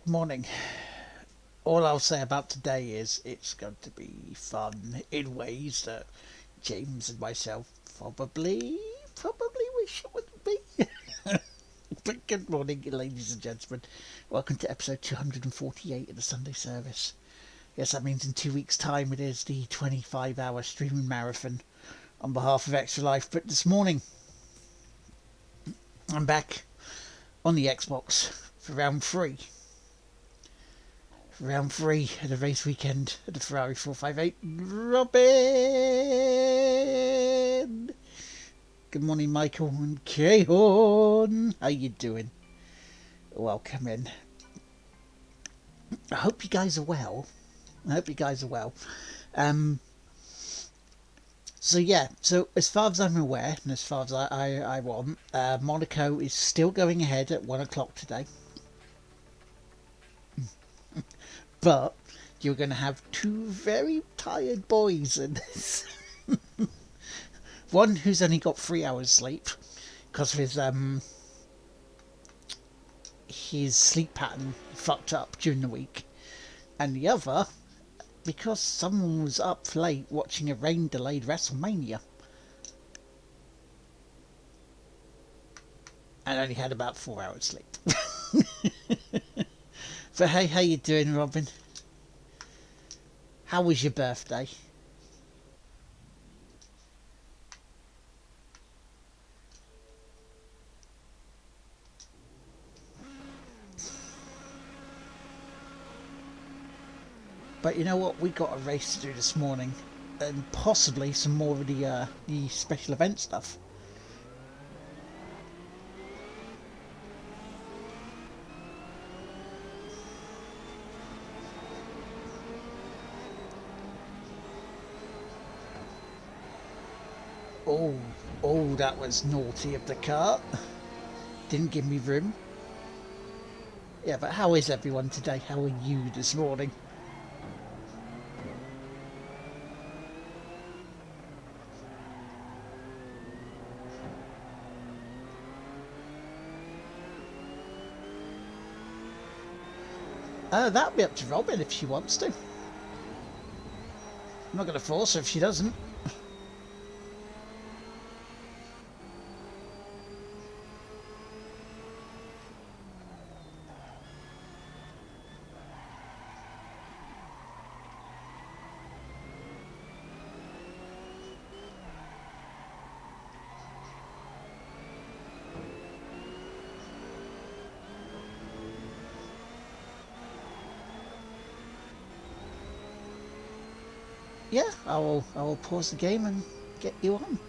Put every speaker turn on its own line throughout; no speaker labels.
Good morning. All I'll say about today is it's going to be fun in ways that James and myself probably wish it wouldn't be. But good morning, ladies and gentlemen. Welcome to episode 248 of the Sunday service. Yes, that means in 2 weeks' time it is the 25-hour streaming marathon on behalf of Extra Life. But this morning, I'm back on the Xbox for round 3. Round 3 of the race weekend at the Ferrari 458. Robin! Good morning, Michael and Keon. How you doing? Welcome in. I hope you guys are well. So as far as I'm aware, and as far as I want, Monaco is still going ahead at 1 o'clock today. But you're going to have two very tired boys in this. One who's only got 3 hours sleep because of his sleep pattern fucked up during the week, and the other because someone was up late watching a rain-delayed WrestleMania and only had about 4 hours sleep. But hey, how you doing, Robin? How was your birthday? But you know what? We got a race to do this morning, and possibly some more of the special event stuff. Oh, that was naughty of the car. Didn't give me room. Yeah, but how is everyone today? How are you this morning? That'll be up to Robin if she wants to. I'm not going to force her if she doesn't. Yeah, I will pause the game and get you on.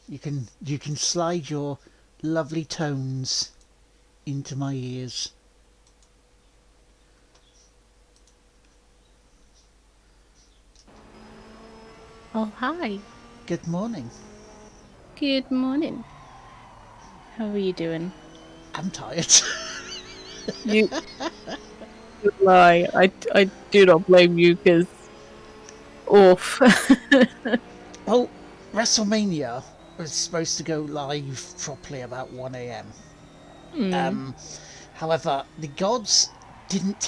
You can slide your lovely tones into my ears.
Oh, hi.
Good morning.
Good morning. How are you doing?
I'm tired.
You lie. I do not blame you because oof.
Well, WrestleMania was supposed to go live properly about 1 a.m. However, the gods didn't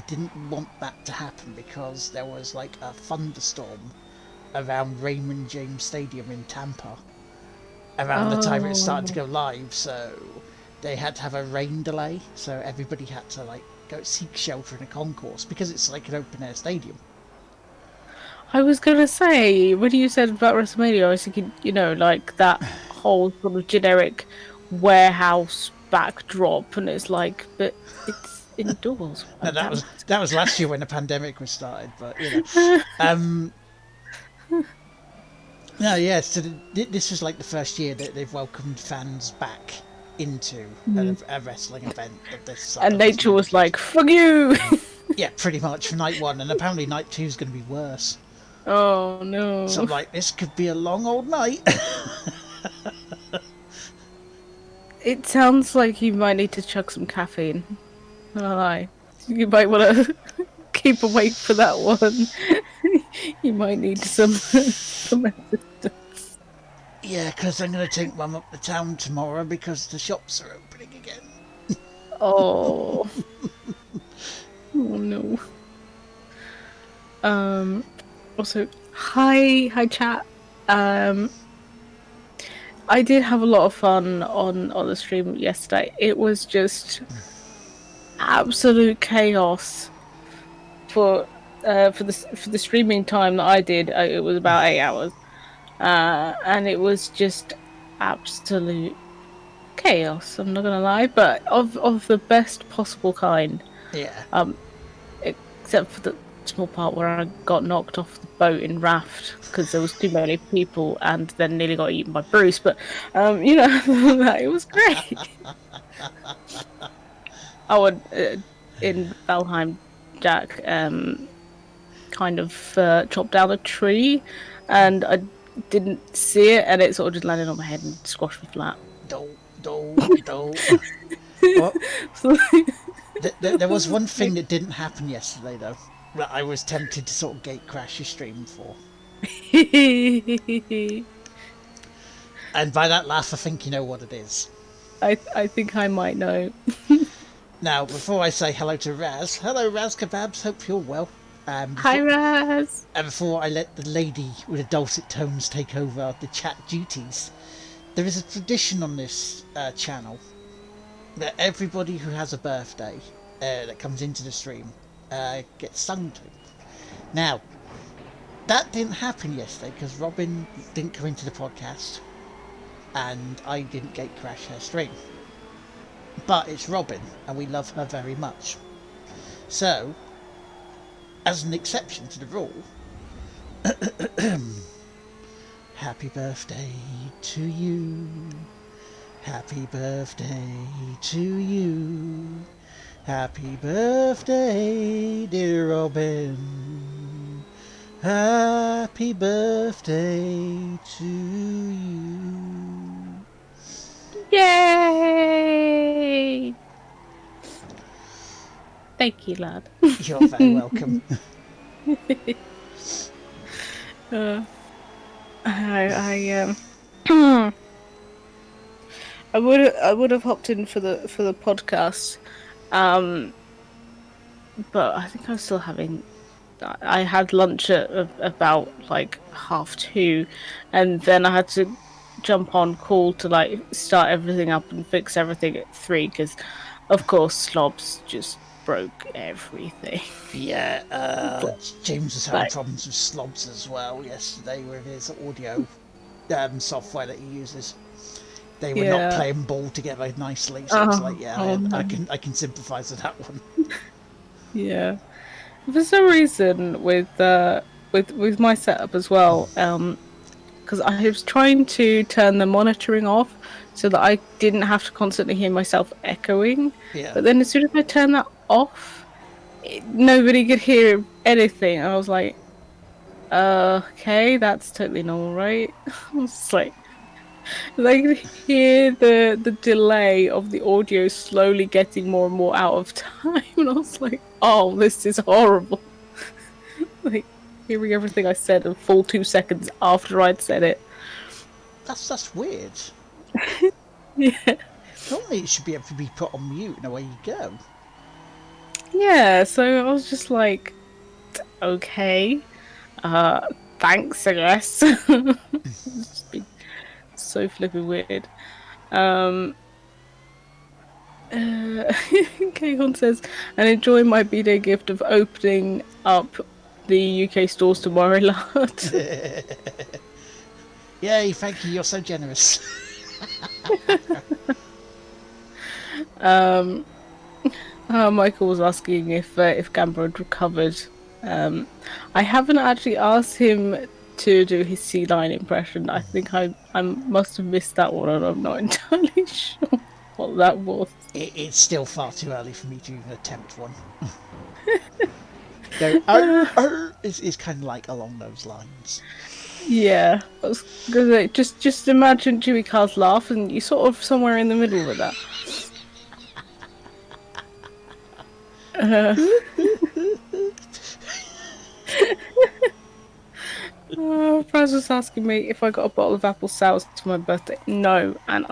didn't want that to happen because there was like a thunderstorm around Raymond James Stadium in Tampa around the time it started to go live, so they had to have a rain delay, so everybody had to like go seek shelter in a concourse because it's like an open air stadium.
I was gonna say, when you said about WrestleMania, I was thinking, like that whole sort of generic warehouse backdrop, and it's like, but it's indoors.
No,
Damn
that was last year when the pandemic was started, but no, yeah. So this was like the first year that they've welcomed fans back into a wrestling event of this.
and nature was like, "Fuck you."
Yeah, pretty much for night 1, and apparently night 2 is going to be worse.
Oh no!
So I'm like, this could be a long old night.
It sounds like you might need to chug some caffeine. Not gonna lie. You might want to keep awake for that one. You might need some assistance.
Yeah, because I'm going to take Mum up to town tomorrow because the shops are opening again.
Oh, oh no. Um. Also, hi, chat. Um. I did have a lot of fun on the stream yesterday. It was just absolute chaos for for the streaming time that I did. It was about 8 hours, and it was just absolute chaos. I'm not gonna lie, but of the best possible kind.
Yeah.
Um, except for the small part where I got knocked off the boat in raft because there was too many people, and then nearly got eaten by Bruce. But it was great. Oh, and in Valheim, Jack kind of chopped down a tree, and I didn't see it, and it sort of just landed on my head and squashed me flat.
Don't. Well,
So,
there was one thing that didn't happen yesterday, though, that I was tempted to sort of gate crash your stream for. And by that laugh, I think you know what it is.
I think I might know.
Now, before I say hello to Raz, hello Raz Kebabs, hope you're well.
Hi,
Before,
Raz.
and before I let the lady with the dulcet tones take over the chat duties, there is a tradition on this channel that everybody who has a birthday that comes into the stream gets sung to. Now, that didn't happen yesterday because Robin didn't come into the podcast and I didn't gate crash her stream. But it's Robin and we love her very much. So, as an exception to the rule, happy birthday to you. Happy birthday to you. Happy birthday, dear Robin. Happy birthday to you.
Yay! Thank you, lad.
You're very welcome.
I I would have hopped in for the podcast, um, but I think I was still having. I had lunch at about like 2:30, and then I had to jump on call to like start everything up and fix everything at 3 because, of course, Slobs just broke everything.
Yeah, James was having
Like,
problems with slobs as well yesterday with his audio software that he uses. They were not
yeah.
playing ball together nicely, so it's like, yeah,
Oh
I
no.
can sympathise with that one.
Yeah. For some reason, with my setup as well, because I was trying to turn the monitoring off so that I didn't have to constantly hear myself echoing.
Yeah,
But then as soon as I turned that off, nobody could hear anything. I was like, okay, that's totally normal, right? I was just like I could hear the delay of the audio slowly getting more and more out of time, and I was like, oh, this is horrible. Like hearing everything I said a full 2 seconds after I'd said it.
that's weird.
Yeah.
Normally it should be able to be put on mute and away you go.
Yeah, so I was just like, okay. Uh Thanks, I guess. It's just been so flipping weird. Um Kahon says, and enjoy my B-Day gift of opening up the UK stores tomorrow, lad.
Yay, thank you, you're so generous.
um Michael was asking if Gamba had recovered. Um, I haven't actually asked him to do his sea lion impression. I think I must have missed that one, and I'm not entirely sure what that was.
It's still far too early for me to even attempt one. Go, it's kind of like along those lines.
Yeah, I was gonna say, just imagine Jimmy Carr's laugh, and you're sort of somewhere in the middle with that. Franz was asking me if I got a bottle of apple sours for my birthday. No, and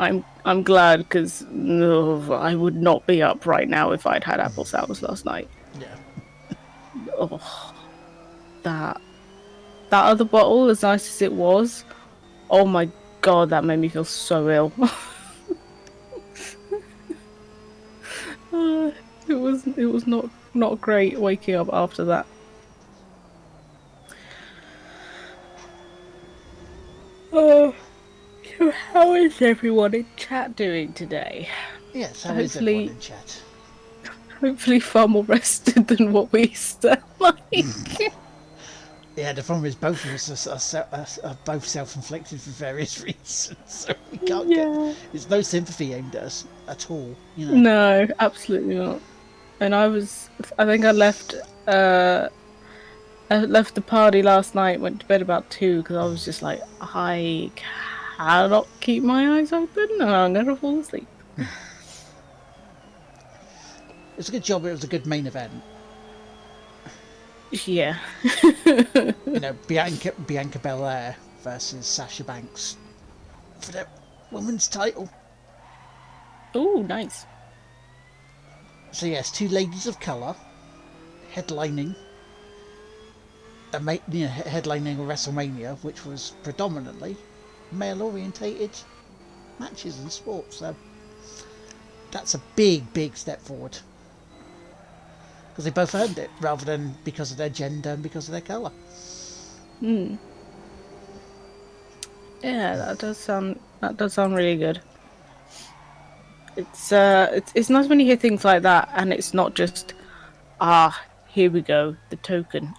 I'm glad because no, I would not be up right now if I'd had apple sours last night.
Yeah.
Oh, that that other bottle, as nice as it was, oh my god, that made me feel so ill. Uh, it was not great waking up after that. Oh, so how is everyone in chat doing today?
Yes, how is everyone
Hopefully,
in chat?
hopefully far more rested than what we sound like.
Yeah, the problem is both of us are both self-inflicted for various reasons, so we can't get.
Yeah.
There's no sympathy aimed at us at all, you know.
No, absolutely not. And I think I left the party last night, went to bed about 2 because I was just like, I cannot keep my eyes open and I'm going to fall asleep.
It's a good job. It was a good main event.
Yeah.
You know, Bianca Belair versus Sasha Banks for the women's title.
Oh, nice.
So yes, two ladies of colour headlining headlining a WrestleMania, which was predominantly male-orientated matches and sports. So that's a big step forward because they both earned it, rather than because of their gender and because of their colour.
Mm. Yeah, that does sound really good. It's nice when you hear things like that and it's not just here we go, the token.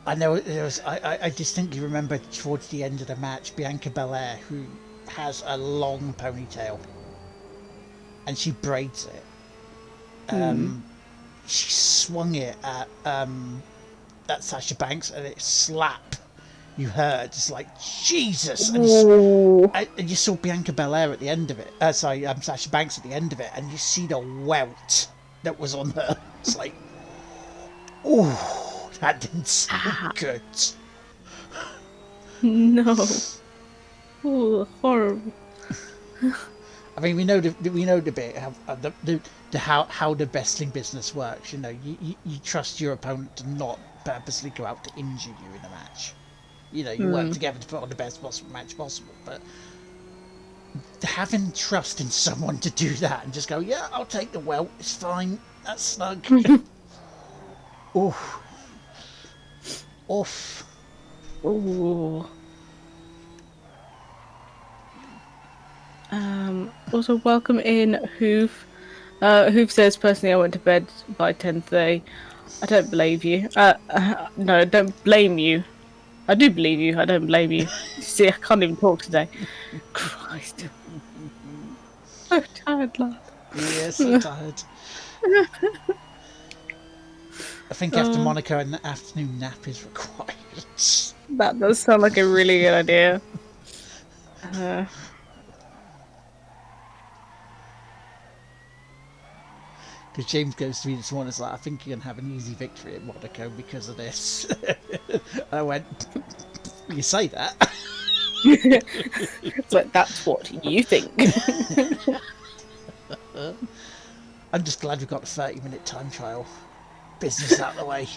I know there was. I distinctly remember towards the end of the match, Bianca Belair, who has a long ponytail, and she braids it.
Hmm.
She swung it at Sasha Banks, and it slap. You heard, it's like Jesus,
Ooh.
and you saw Bianca Belair at the end of it. Sasha Banks at the end of it, and you see the welt that was on her. It's like, oh, that didn't sound
Ah,
good.
no. Oh, horrible.
I mean, we know the bit how the wrestling business works. You know, you trust your opponent to not purposely go out to injure you in a match. You know, you work
Hmm.
together to put on the best possible match possible. But having trust in someone to do that and just go, yeah, I'll take the welt. It's fine. That's snug. Oof, off.
Ooh. Also, welcome in, Hoof. Hoof says, personally, I went to bed by 10:30. I don't believe you. No, I don't blame you. I do believe you. I don't blame you. See, I can't even talk today. Christ. So tired, lad.
Yes, I'm tired. I think after
Uh,
Monaco, an afternoon nap is required.
that does sound like a really good idea. Uh,
Because James goes to me this morning, it's like, I think you're going to have an easy victory at Monaco because of this. I went, you say that?
it's like, that's what you think.
I'm just glad we got the 30-minute time trial business out of the way.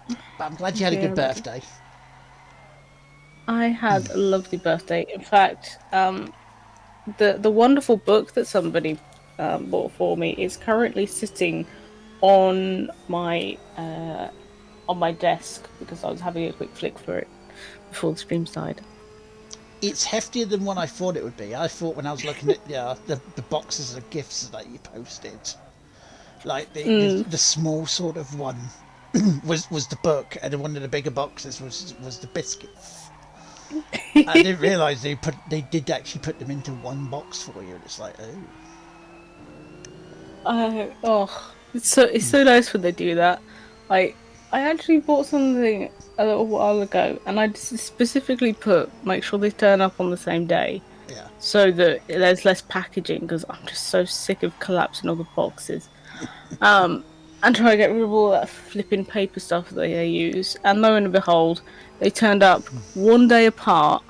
But I'm glad you had a good
Yeah,
birthday.
I had a lovely birthday. In fact, the wonderful book that somebody bought for me is currently sitting on my desk because I was having a quick flick for it before the stream started.
It's heftier than what I thought it would be. I thought when I was looking at the boxes of gifts that you posted, like
Mm.
the small sort of one was the book, and then one of the bigger boxes was the biscuits. I didn't realise they did actually put them into one box for you, and it's like, oh.
It's so nice when they do that. I actually bought something a little while ago, and I specifically put make sure they turn up on the same day.
Yeah.
so that there's less packaging because I'm just so sick of collapsing all the boxes. Um, and try to get rid of all that flipping paper stuff that they use. And lo and behold, they turned up one day apart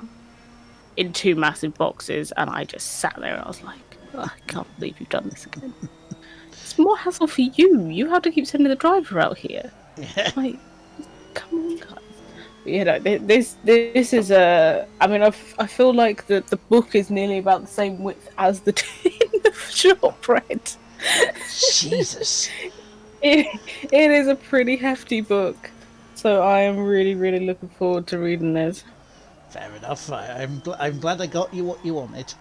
in two massive boxes, and I just sat there and I was like, "Oh, I can't believe you've done this again. It's more hassle for you. You have to keep sending the driver out here.
Yeah.
Like, come on, guys." You know, this is a. I mean, I feel like the book is nearly about the same width as the tin of shortbread.
Jesus.
It, it is a pretty hefty book, so I am really, really looking forward to reading this.
Fair enough. I'm glad I got you what you wanted.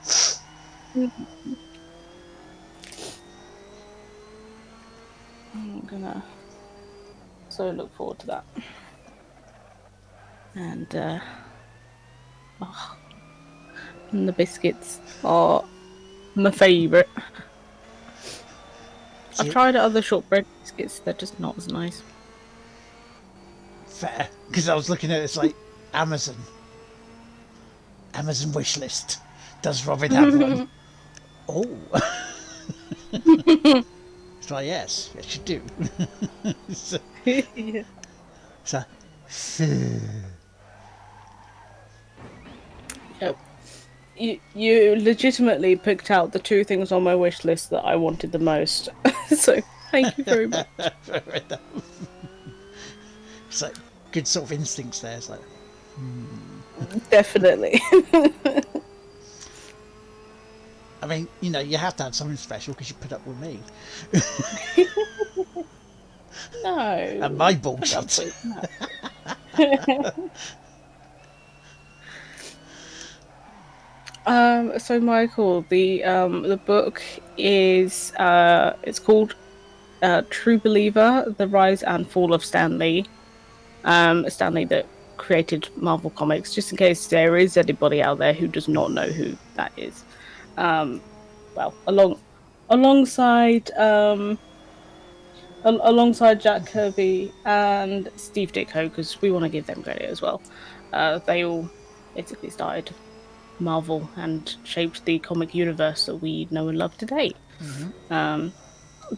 I'm gonna so look forward to that. And oh, and the biscuits are my favourite. I've
See,
tried other shortbread biscuits; they're just not as nice.
fair. Because I was looking at it, it's like Amazon. Amazon wish list. Does Robin have one? Oh. It's like, yes, yes, you do. so,
Yeah.
so,
Yep. You legitimately picked out the two things on my wish list that I wanted the most. So thank you very much.
it's like good sort of instincts there. It's like,
Definitely.
I mean, you have to have something special because you put up with me and my
No. Put up
bullshit.
with no. So Michael, the book is it's called True Believer: The Rise and Fall of Stan Lee. Stan Lee that created Marvel Comics. Just in case there is anybody out there who does not know who that is. Um, well, alongside alongside Jack Kirby and Steve Ditko, because we want to give them credit as well. They all basically started Marvel and shaped the comic universe that we know and love today. Um,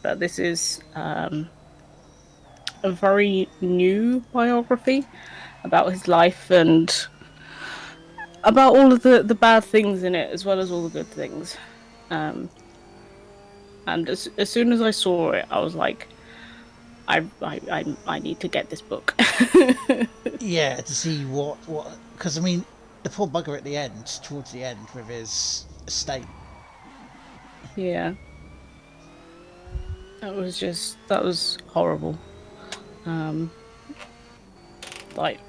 but this is a very new biography about his life and about all of the bad things in it as well as all the good things. Um, and as soon as I saw it, I was like, I need to get this book.
Yeah, to see what because I mean, the poor bugger at the end, towards the end, with his estate.
Yeah, that was horrible. Um, like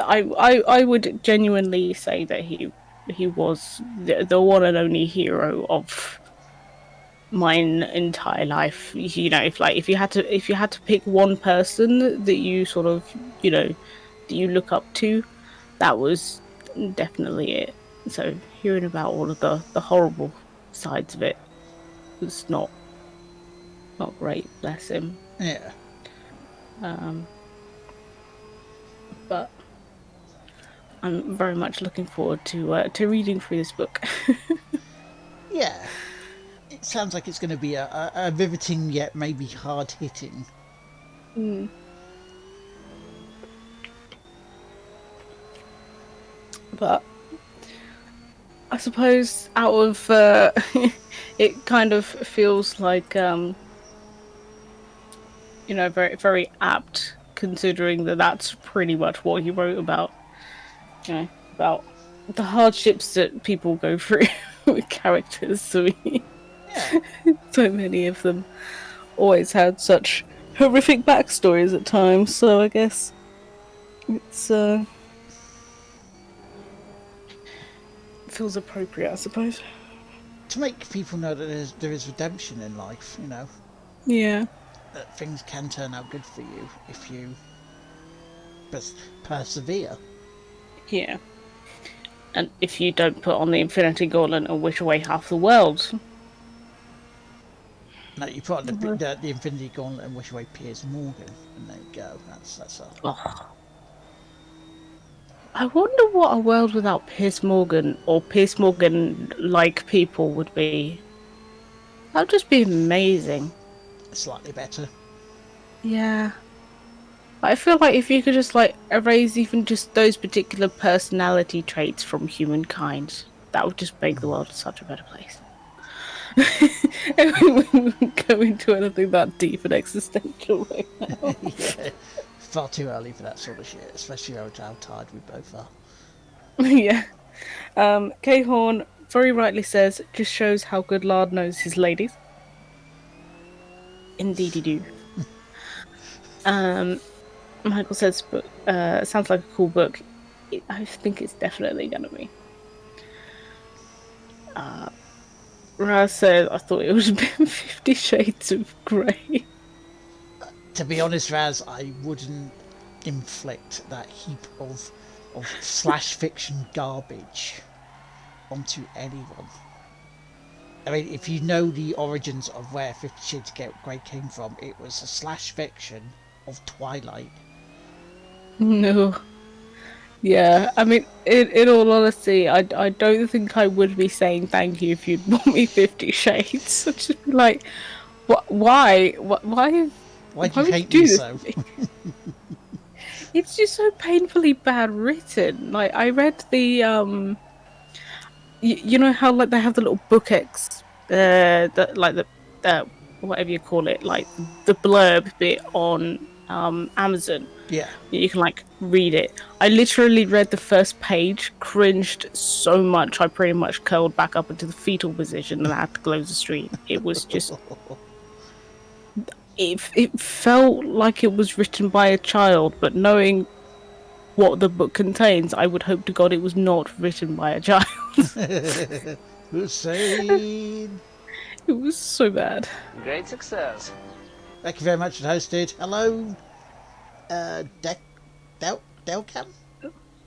I would genuinely say that he was the one and only hero of my entire life. You know, if you had to pick one person that you sort of that you look up to, that was definitely it. So hearing about all of the horrible sides of it was not great. Bless him.
Yeah,
Um, but I'm very much looking forward to reading through this book.
yeah. It sounds like it's going to be a riveting yet maybe hard hitting.
Mm. But I suppose out of it kind of feels like very very apt considering that that's pretty much what he wrote about. About the hardships that people go through with characters.
Yeah.
So many of them always had such horrific backstories at times. So I guess it's feels appropriate, I suppose.
To make people know that there is redemption in life,
Yeah,
that things can turn out good for you if you persevere.
yeah. And if you don't put on the Infinity Gauntlet and wish away half the world,
No, you put on the,
oh,
the, the Infinity Gauntlet and wish away Piers Morgan, and there you go. That's a
oh, I wonder what a world without Piers Morgan or Piers Morgan like people would be. That'd just be amazing.
Slightly better.
Yeah. I feel like if you could just like erase even just those particular personality traits from humankind, that would just make the world such a better place. We wouldn't go into anything that deep and existential right now.
Yeah, far too early for that sort of shit, especially how tired we both are.
Yeah. K Horn very rightly says, just shows how good Lard knows his ladies. Indeedy do. Um, Michael says, "Book sounds like a cool book. I think it's definitely gonna be." Raz said, "I thought it would have been 50 Shades of Grey."
To be honest, Raz, I wouldn't inflict that heap of slash fiction garbage onto anyone. I mean, if you know the origins of where 50 Shades of Grey came from, it was a slash fiction of Twilight.
No. Yeah, I mean, in all honesty, I don't think I would be saying thank you if you'd bought me 50 Shades. I'd just be like, why? Why
Why do you
would you
hate me
do this
so?
to me? It's just so painfully bad written. Like, I read the, you know how, like, they have the little bookx, like, uh, whatever you call it, like, the blurb bit on, Amazon.
Yeah.
You can like read it. I literally read the first page, cringed so much I pretty much curled back up into the fetal position and I had to close the stream. It was just it felt like it was written by a child, but knowing what the book contains, I would hope to God it was not written by a child.
Hussein!
It was so bad.
Great success.
Thank you very much for hosted. Hello, Delcam?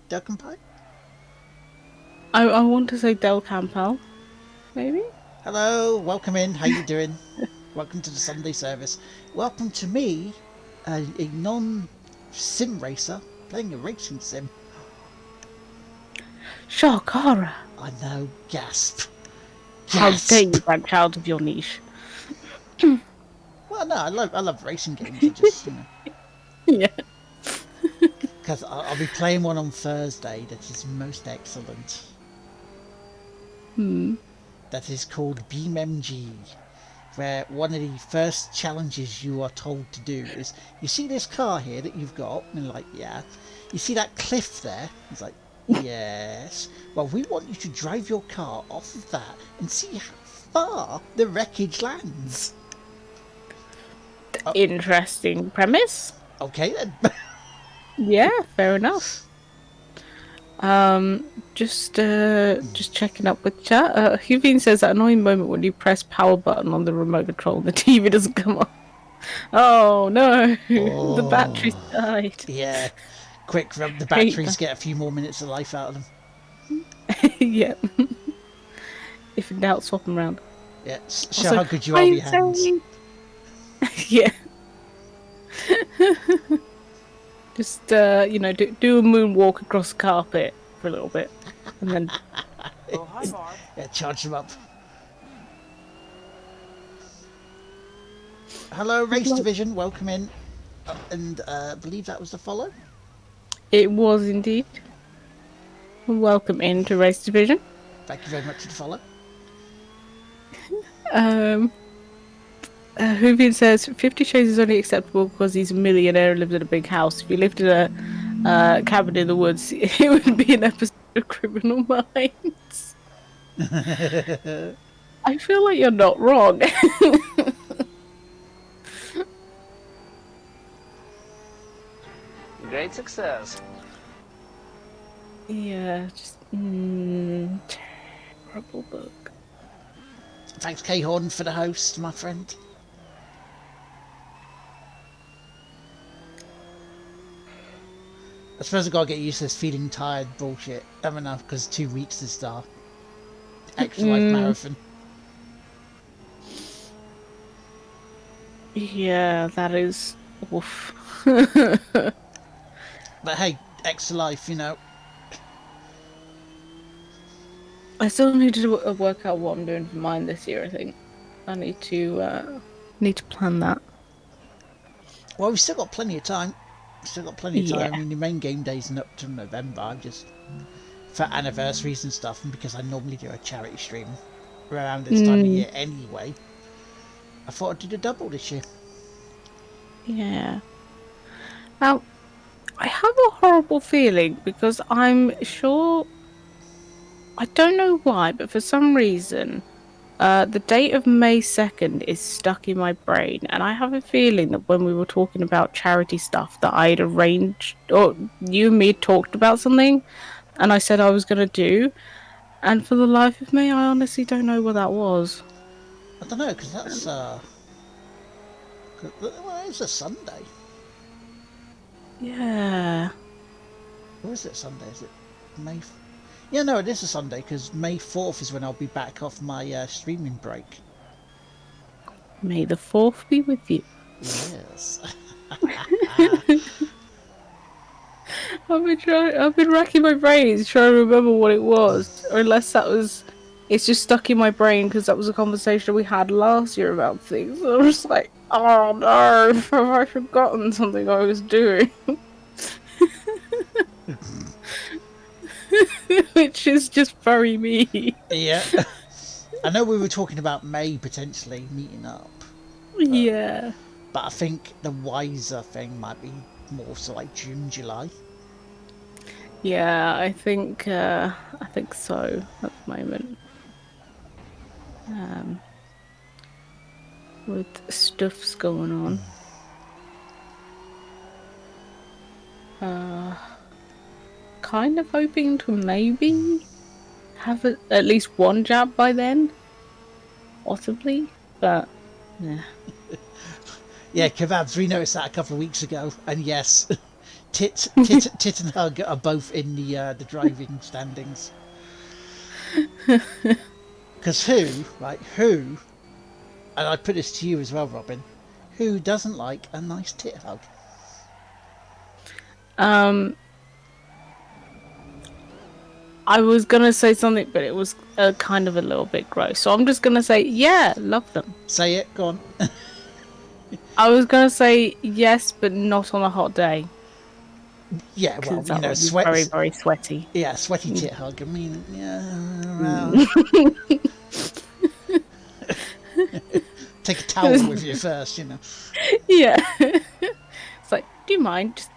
Delcam Pie?
I want to say Del Campbell, maybe?
Hello, welcome in. How you doing? Welcome to the Sunday service. Welcome to me, a non-sim racer, playing a racing sim.
Shock horror.
I know, gasp.
How dare you branch out of your niche?
Well, no, I love racing games. I just,
Yeah.
because I'll be playing one on Thursday that is most excellent. That is called BeamMG, where one of the first challenges you are told to do is, you see this car here that you've got? And they're like, yeah. You see that cliff there? It's like, yes. Well, we want you to drive your car off of that and see how far the wreckage lands.
Interesting premise.
Okay then.
Yeah, fair enough. Just checking up with chat. Huvine says that annoying moment when you press power button on the remote control and the TV doesn't come on. Oh no, the battery's died.
Yeah, quick rub the batteries, get a few more minutes of life out of them.
Yeah. If in doubt, swap them around.
Yeah, show
Also,
how good you are with your hands.
Yeah. Just do a moonwalk across the carpet for a little bit, and then
Oh, hi, Mark.
Yeah, charge them up. Hello, Race Division, welcome in. And I believe that was the follow.
it was indeed. Welcome into Race Division.
Thank you very much for the follow.
Hoovian says 50 Shades is only acceptable because he's a millionaire and lives in a big house. If he lived in a cabin in the woods, it would be an episode of Criminal Minds. I feel like you're not wrong.
Great success.
Yeah, just terrible book.
Thanks, K Horn, for the host, my friend. I suppose I've got to get used to this feeling tired bullshit. I don't know, because 2 weeks is the extra life marathon.
Yeah, that is oof.
But hey, extra life,
I still need to work out what I'm doing for mine this year. I think I need to plan that.
Well, we've still got plenty of time. Still got plenty of time. I
Yeah.
mean, the main game days and up to November. I'm just for anniversaries and stuff, and because I normally do a charity stream around this time of
Mm,
year anyway, I thought I'd do a double this year.
yeah. Now I have a horrible feeling because I'm sure I don't know why, but for some reason, the date of May 2nd is stuck in my brain, and I have a feeling that when we were talking about charity stuff, that I'd arranged, or you and me had talked about something, and I said I was going to do, and for the life of me, I honestly don't know what that was.
I don't know because that's well, it's a Sunday.
Yeah,
Or is it Sunday? Is it May? Yeah, no, it is a Sunday because May 4th is when I'll be back off my streaming break.
May the 4th be with you.
Yes.
I've been racking my brains trying to remember what it was, or unless that was. It's just stuck in my brain because that was a conversation we had last year about things. I was like, oh no, have I forgotten something I was doing? Which is just very me.
Yeah. I know we were talking about May potentially meeting up,
Yeah.
but I think the wiser thing might be more so like June, July.
Yeah, I think so at the moment. Um with stuff's going on. Uh Kind of hoping to maybe have at least one jab by then, possibly. But yeah,
Yeah, kebabs. We noticed that a couple of weeks ago, and yes, Tit and Hug are both in the driving standings. Because who, right? Who, and I put this to you as well, Robin. Who doesn't like a nice tit hug?
um, I was gonna say something, but it was kind of a little bit gross. So I'm just gonna say, yeah, love them.
Say it. Go on.
I was gonna say yes, but not on a hot day
Yeah, well,
because
you
that
know,
would be very, very sweaty.
Yeah, sweaty tit hug. I mean, yeah. Well,
Mm.
take a towel with you first, you know.
Yeah, it's like, do you mind? Just,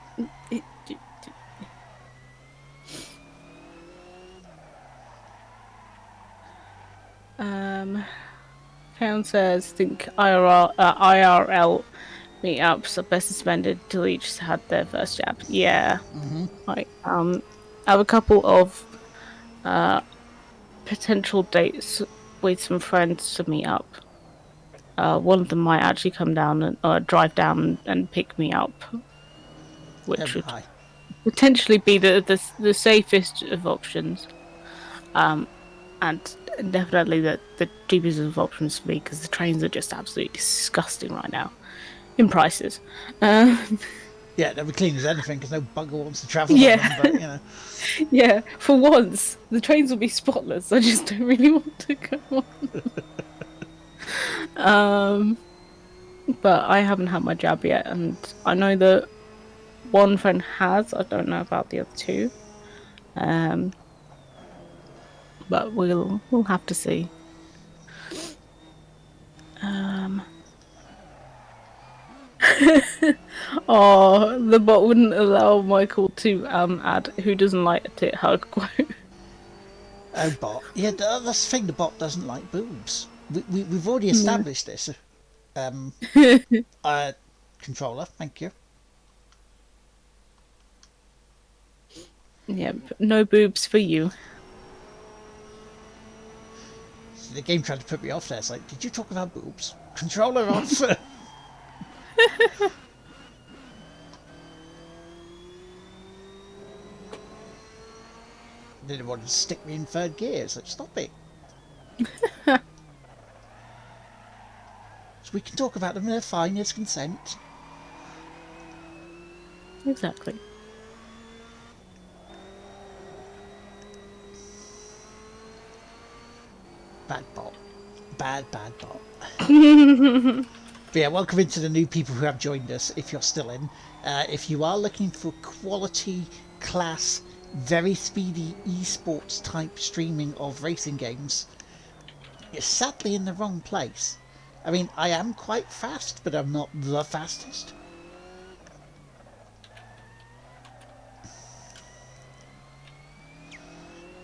Town says, think IRL meetups are best suspended till each had their first jab. Yeah. I have a couple of potential dates with some friends to meet up. One of them might actually come down and drive down and pick me up, which would
Hi.
potentially be the safest of options. And definitely the cheapest of options for me because the trains are just absolutely disgusting right now in prices.
Yeah, they'll be clean as anything because no bugger wants to travel on
Yeah,
them. But you know,
yeah. For once, the trains will be spotless. I just don't really want to go on. But I haven't had my jab yet, and I know that one friend has. I don't know about the other two. But we'll have to see. Um. Oh, the bot wouldn't allow Michael to add who doesn't like a tit hug quote.
oh bot. Yeah, that's the thing. The bot doesn't like boobs. We've already established this. Um, controller. Thank you.
Yep, no boobs for you.
So the game tried to put me off there. It's like, did you talk about boobs? Controller off. Then it wanted to stick me in third gear. It's like, stop it. So we can talk about them. They're fine. There's consent.
Exactly.
Bad bot. Bad bot. But yeah, welcome into the new people who have joined us, if you're still in. If you are looking for quality, class, very speedy esports type streaming of racing games, you're sadly in the wrong place. I mean, I am quite fast, but I'm not the fastest.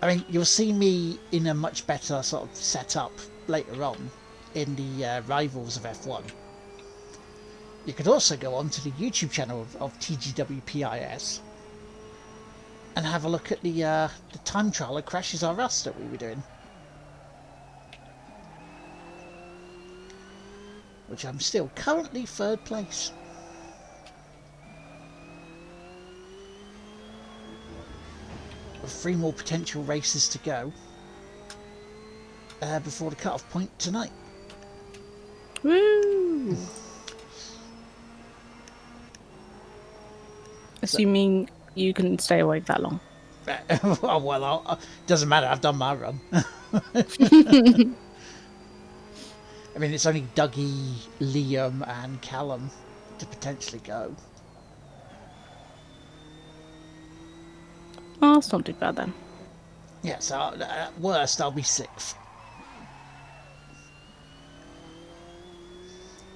I mean, you'll see me in a much better sort of setup later on in the Rivals of F1. You could also go on to the YouTube channel of TGWPIS and have a look at the time trial of Crashes R Us that we were doing. Which I'm still currently 3rd place. With 3 more potential races to go before the cut-off point tonight.
Woo! Assuming you can stay awake that long.
Oh, well, doesn't matter. I've done my run. I mean, it's only Dougie, Liam, and Callum to potentially go.
Oh, that's not too bad then.
Yeah, so at worst, I'll be 6th.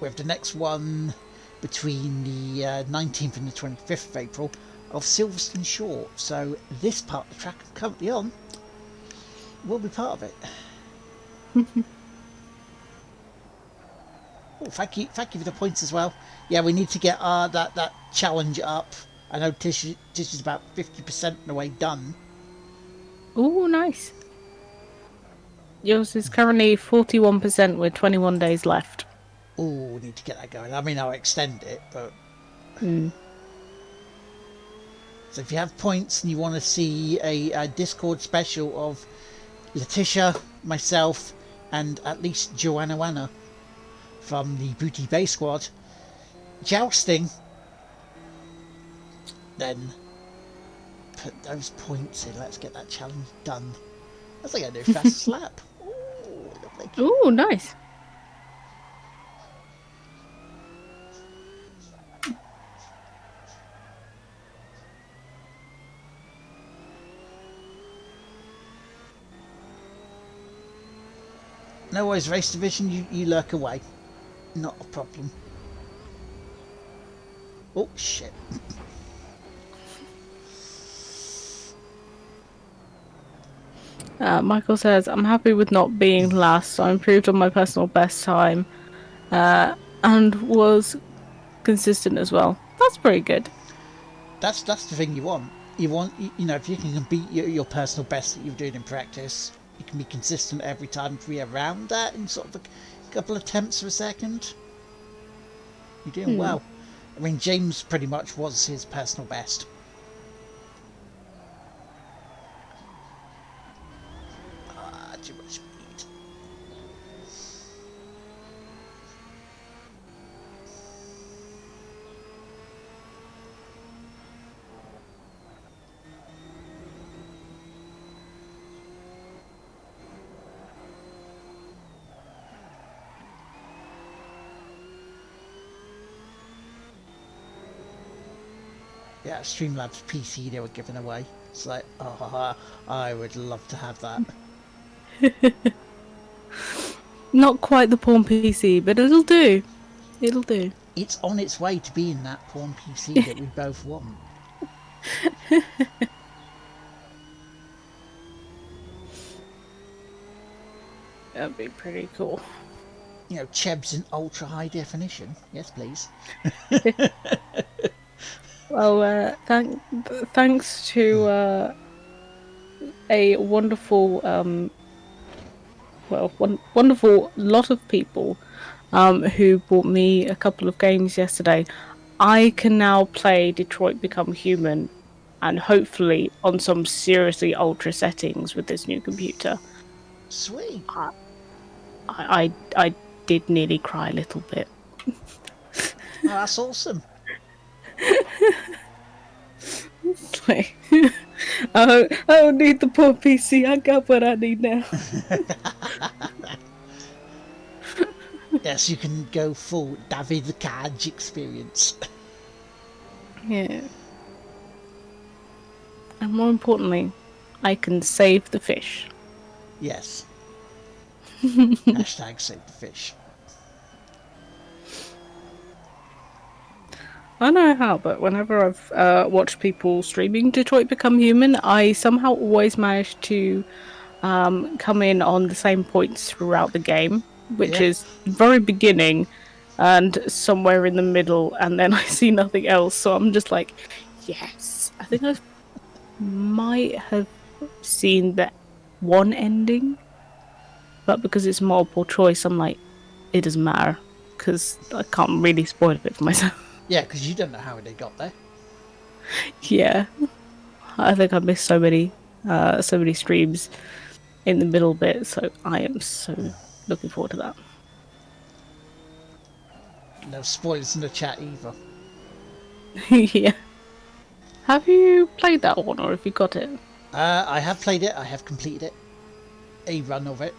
With the next one between the 19th and the 25th of April of Silverstone Short. So this part of the track I'm currently on will be part of it. Oh, thank you for the points as well. Yeah, we need to get that challenge up. I know Tish is about 50% of the way done.
Oh, nice. Yours is currently 41% with 21 days left.
Oh, we need to get that going. I mean, I'll extend it, but... So if you have points and you want to see a Discord special of Letitia, myself, and at least Joanna Wanna from the Booty Bay Squad jousting, then put those points in. Let's get that challenge done. That's like a new fast slap. Ooh, lovely.
Oh, nice.
No worries, Race Division, you lurk away. Not a problem. Oh, shit.
Michael says, I'm happy with not being last. I improved on my personal best time and was consistent as well. That's pretty good.
That's the thing you want. You want, you know, if you can beat your personal best that you're doing in practice, you can be consistent every time to be around that in sort of a couple of tenths of a second. You're doing well. I mean, James pretty much was his personal best. Too much speed. Yeah, Streamlabs PC they were giving away. It's like, oh, I would love to have that.
Not quite the porn PC, but it'll do. It'll do.
It's on its way to being that porn PC that we both want.
That'd be pretty cool.
You know, Chebs in ultra high definition. Yes, please.
Well, thanks to a wonderful, wonderful lot of people who bought me a couple of games yesterday. I can now play Detroit Become Human, and hopefully on some seriously ultra settings with this new computer.
Sweet.
I did nearly cry a little bit.
Oh, that's awesome.
Like, I don't need the poor PC. I got what I need now.
Yes, you can go full David the Cage experience.
Yeah. And more importantly, I can save the fish.
Yes. Hashtag save the fish.
I don't know how, but whenever I've watched people streaming Detroit Become Human, I somehow always manage to come in on the same points throughout the game, which
Yeah.
is very beginning and somewhere in the middle, and then I see nothing else. So I'm just like, yes. I think I might have seen that one ending, but because it's multiple choice, I'm like, it doesn't matter because I can't really spoil it for myself.
Yeah, because you don't know how they got there.
Yeah, I think I missed so many streams in the middle bit, so I am so looking forward to that.
No spoilers in the chat either.
Yeah. Have you played that one, or have you got it?
I have played it. I have completed it. A run of it.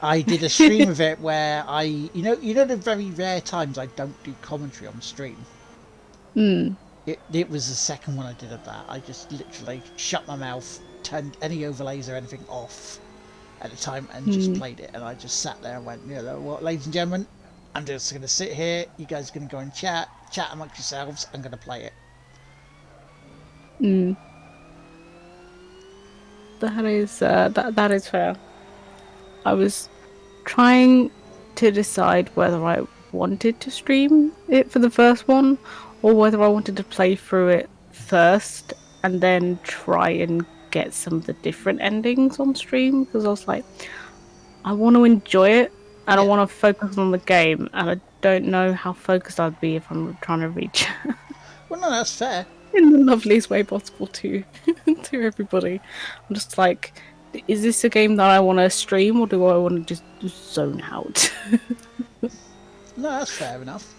I did a stream of it where you know the very rare times I don't do commentary on stream.
Hmm.
It was the second one I did of that. I just literally shut my mouth, turned any overlays or anything off at the time, and just played it. And I just sat there and went, you know what, ladies and gentlemen, I'm just going to sit here. You guys are going to go and chat amongst yourselves. I'm going to play it.
Hmm. That is that is fair. I was trying to decide whether I wanted to stream it for the first one, or whether I wanted to play through it first and then try and get some of the different endings on stream, because I was like, I want to enjoy it and I
Yeah.
want to focus on the game, and I don't know how focused I'd be if I'm trying to reach
Well, no, that's fair.
in the loveliest way possible to to everybody. I'm just like, is this a game that I want to stream, or do I want to just zone out?
No, that's fair enough.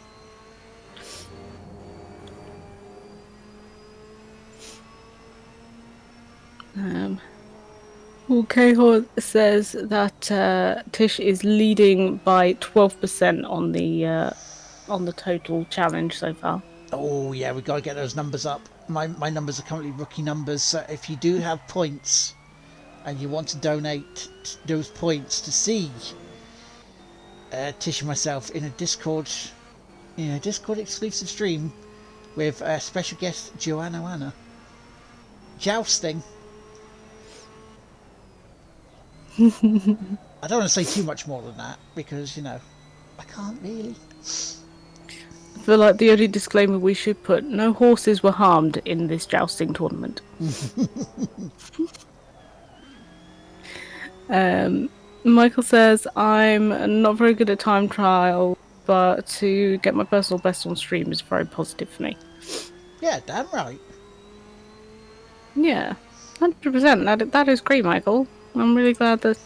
Well, says that Tish is leading by 12% on the total challenge so far.
Oh yeah, we got to get those numbers up. My numbers are currently rookie numbers, so if you do have points and you want to donate those points to see Tish and myself in a Discord exclusive stream with special guest Joanna Anna jousting. I don't want to say too much more than that because I can't really.
I feel like the only disclaimer we should put: no horses were harmed in this jousting tournament. Michael says, I'm not very good at time trial, but to get my personal best on stream is very positive for me.
Yeah, damn right.
Yeah, 100%. That is great, Michael. I'm really glad that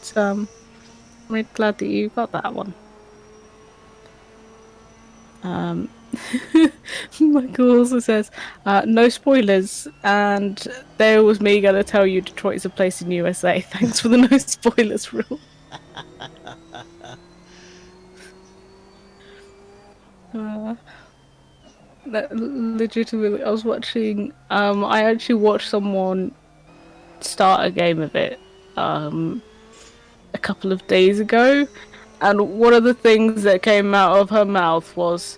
you got that one. Michael also says, no spoilers, and there was me gonna tell you Detroit is a place in USA. Thanks for the no spoilers rule. That legitimately, I was watching. I actually watched someone start a game of it a couple of days ago, and one of the things that came out of her mouth was,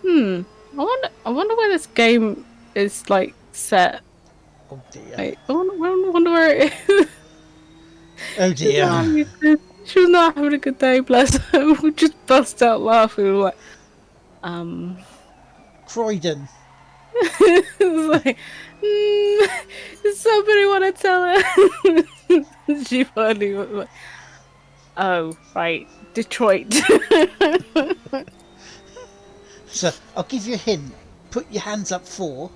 I wonder where this game is like set.
Oh dear.
I wonder where it is.
Oh dear.
She was not having a good day, bless her. We just bust out laughing. We were like,
Croydon.
it's like, does somebody want to tell her? She finally was like, oh, right, Detroit.
So I'll give you a hint. Put your hands up for.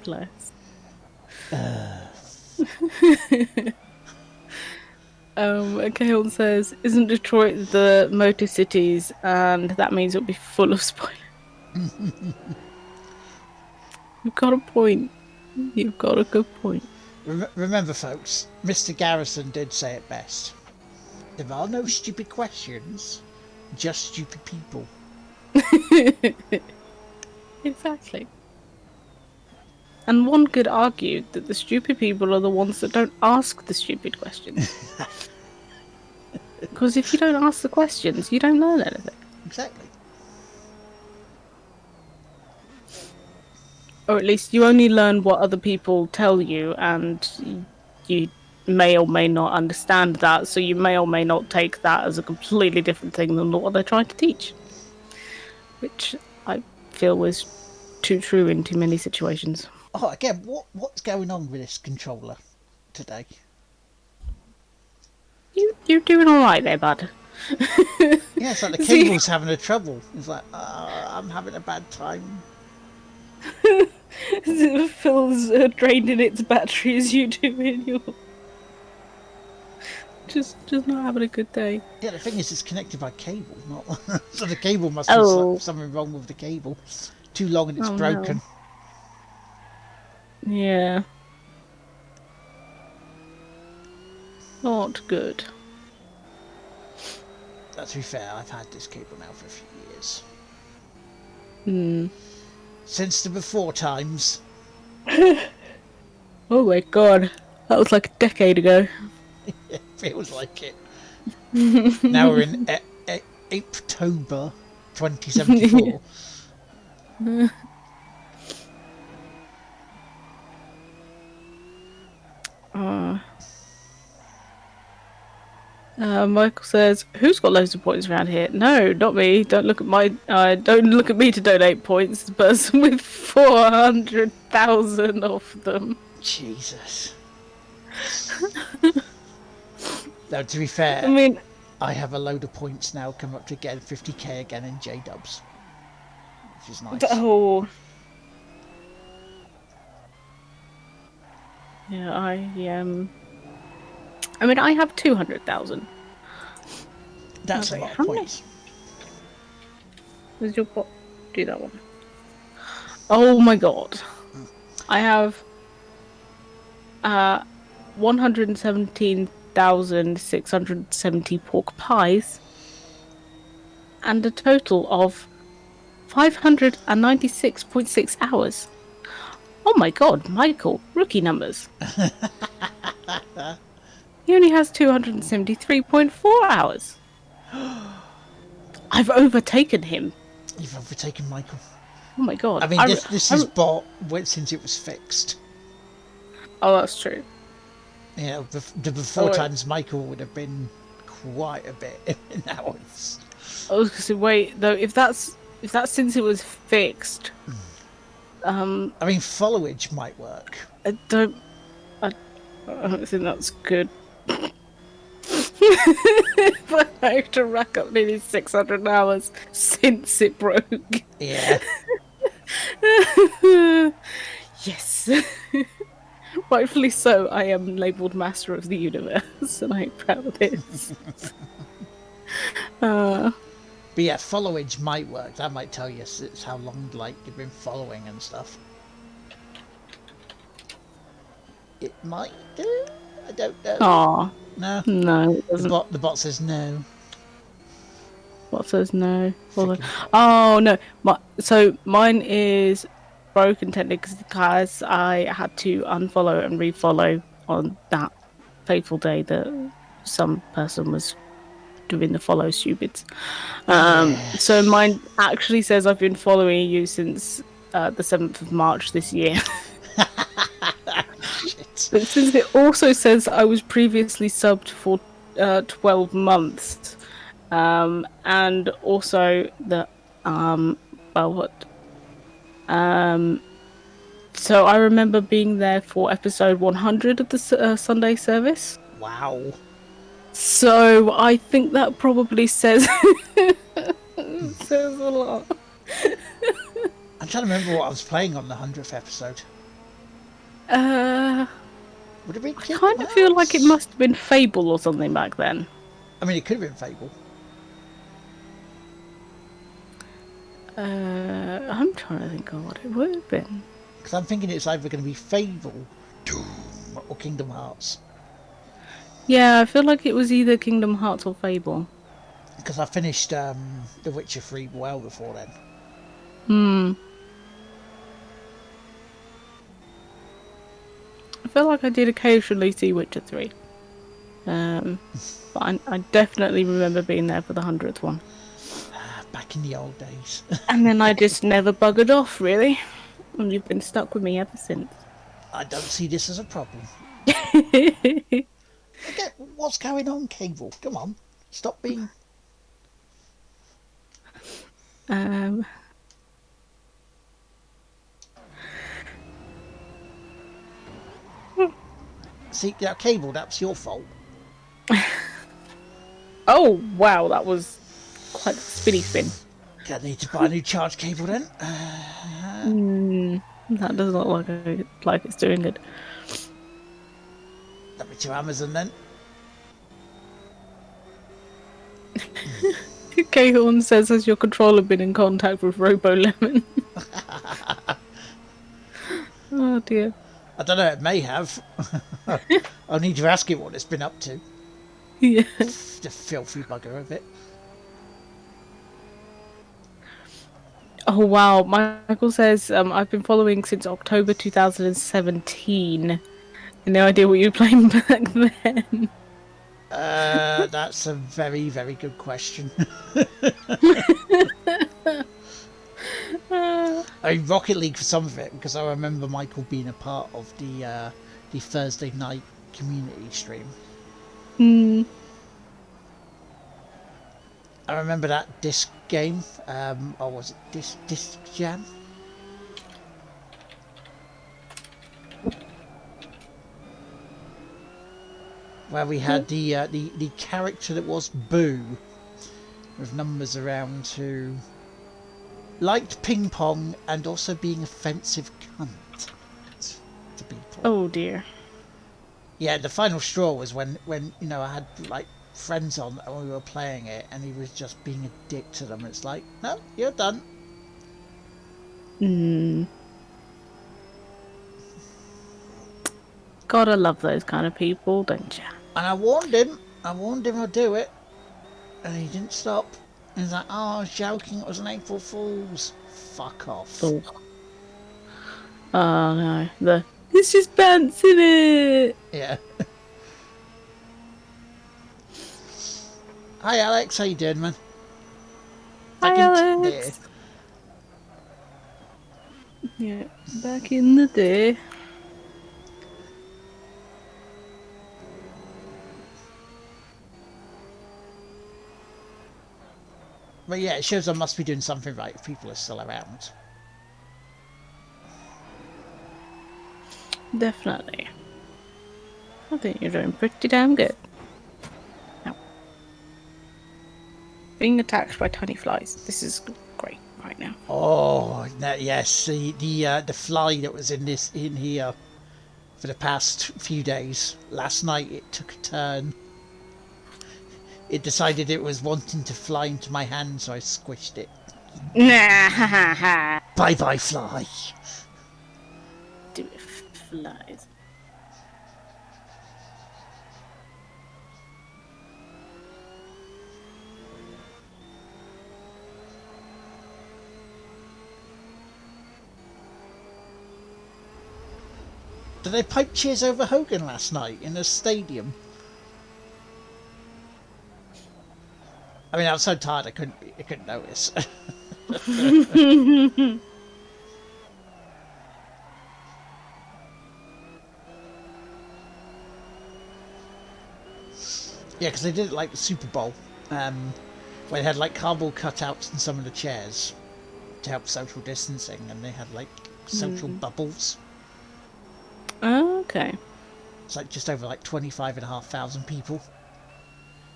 Bless. Kaon says, isn't Detroit the Motor Cities? And that means it'll be full of spoilers. You've got a point. You've got a good point.
Remember, folks, Mr. Garrison did say it best. There are no stupid questions, just stupid people.
Exactly. And one could argue that the stupid people are the ones that don't ask the stupid questions. Because if you don't ask the questions, you don't learn anything.
Exactly.
Or at least you only learn what other people tell you, and you may or may not understand that, so you may or may not take that as a completely different thing than what they're trying to teach. Which I feel is too true in too many situations.
Oh, again, what's going on with this controller today?
You're doing alright there, bud.
Yeah, it's like the cable's having a trouble. It's like, I'm having a bad time.
It feels drained in its battery as you do in your... Just not having a good day.
Yeah, the thing is, it's connected by cable, not so the cable must
Oh.
be something wrong with the cable. Too long and it's
Oh,
broken.
No. Yeah. Not good.
To be fair, I've had this cable now for a few years.
Hmm.
Since the before times.
Oh my god. That was like a decade ago.
It feels like it. Now we're in Ep248 2074.
Michael says, "Who's got loads of points around here?" No, not me. Don't look at my. Don't look at me to donate points. The person with 400,000 of them.
Jesus. Now, to be fair,
I mean,
I have a load of points now, come up to get 50k again in J-dubs, which is nice.
oh. Yeah, I mean, I have 200,000.
That's a
Okay,
lot of
how many?
points.
Does your bot do that one? Oh my god. I have 117,670 pork pies and a total of 596.6 hours. Oh my god, Michael, rookie numbers. He only has 273.4 hours. I've overtaken him.
You've overtaken Michael.
Oh my god.
I mean, this is bought since it was fixed.
Oh, that's true.
Yeah, the before times Michael would have been quite a bit in hours.
I was gonna say, wait, though, if that's since it was fixed.
I mean, followage might work.
I don't think that's good. But I have to rack up nearly 600 hours since it broke.
Yeah.
Yes. Rightfully so, I am labelled Master of the Universe, and I'm proud of this.
But yeah, followage might work. That might tell you it's how long like you've been following and stuff. It might do. I don't know.
Aw.
No.
No, it doesn't.
The bot says no.
What says no? Oh no. So mine is broken technically because I had to unfollow and refollow on that fateful day that some person was doing the follow stupids.
Yes.
So mine actually says I've been following you since the 7th of March this year.
Shit.
But since it also says I was previously subbed for 12 months, and also the so I remember being there for episode 100 of the Sunday service.
Wow.
So I think that probably says says a lot.
I'm trying to remember what I was playing on the 100th episode. Would it be?
I kind of feel like it must have been Fable or something back then.
I mean, it could have been Fable.
I'm trying to think of what it would have been.
Because I'm thinking it's either going to be Fable, Doom, or Kingdom Hearts.
Yeah, I feel like it was either Kingdom Hearts or Fable.
Because I finished The Witcher 3 well before then.
Hmm. I feel like I did occasionally see Witcher 3. But I definitely remember being there for the 100th one.
Back in the old days.
And then I just never buggered off, really. And you've been stuck with me ever since.
I don't see this as a problem. Okay, what's going on, Cable? Come on. Stop being...
um,
See, that Cable, that's your fault.
oh, wow, that was quite a spinny spin.
I need to buy a new charge cable then.
That doesn't look like it's doing good.
Let me to Amazon then.
Cahill says, has your controller been in contact with Robo Lemon? Oh dear.
I don't know, it may have. I'll need to ask it what it's been up to.
Yeah.
The filthy bugger of it.
Oh wow. Michael says, I've been following since October 2017. No idea what you were playing back then.
That's a very, very good question. I mean, Rocket League for some of it, because I remember Michael being a part of the Thursday night community stream. I remember that disc game, or was it Disc Jam? Where we had the character that was Boo, with numbers around, who liked ping pong and also being offensive cunt to people.
Oh dear.
Yeah, the final straw was when you know I had like friends on and we were playing it, and he was just being a dick to them. It's like, no, you're done.
Gotta love those kind of people, don't you?
And I warned him I'd do it, and he didn't stop. He's like, oh, I was joking, it was an April Fool's. Fuck off.
Oh no. It's just bouncing it.
Yeah. Hi Alex, how you doing, man?
Hi Alex. Yeah, back in the day.
But yeah, it shows I must be doing something right if people are still around.
Definitely. I think you're doing pretty damn good. Now, being attacked by tiny flies. This is great right now.
Oh, yes, the fly that was in here for the past few days. Last night it took a turn. It decided it was wanting to fly into my hand, so I squished it.
Nah, ha ha ha.
Bye bye, fly.
Do it, flies.
Did they pipe cheers over Hogan last night in a stadium? I mean, I was so tired I couldn't notice. Yeah, because they did it like the Super Bowl, where they had like cardboard cutouts in some of the chairs to help social distancing, and they had like social bubbles.
Okay.
It's like just over like 25,500 people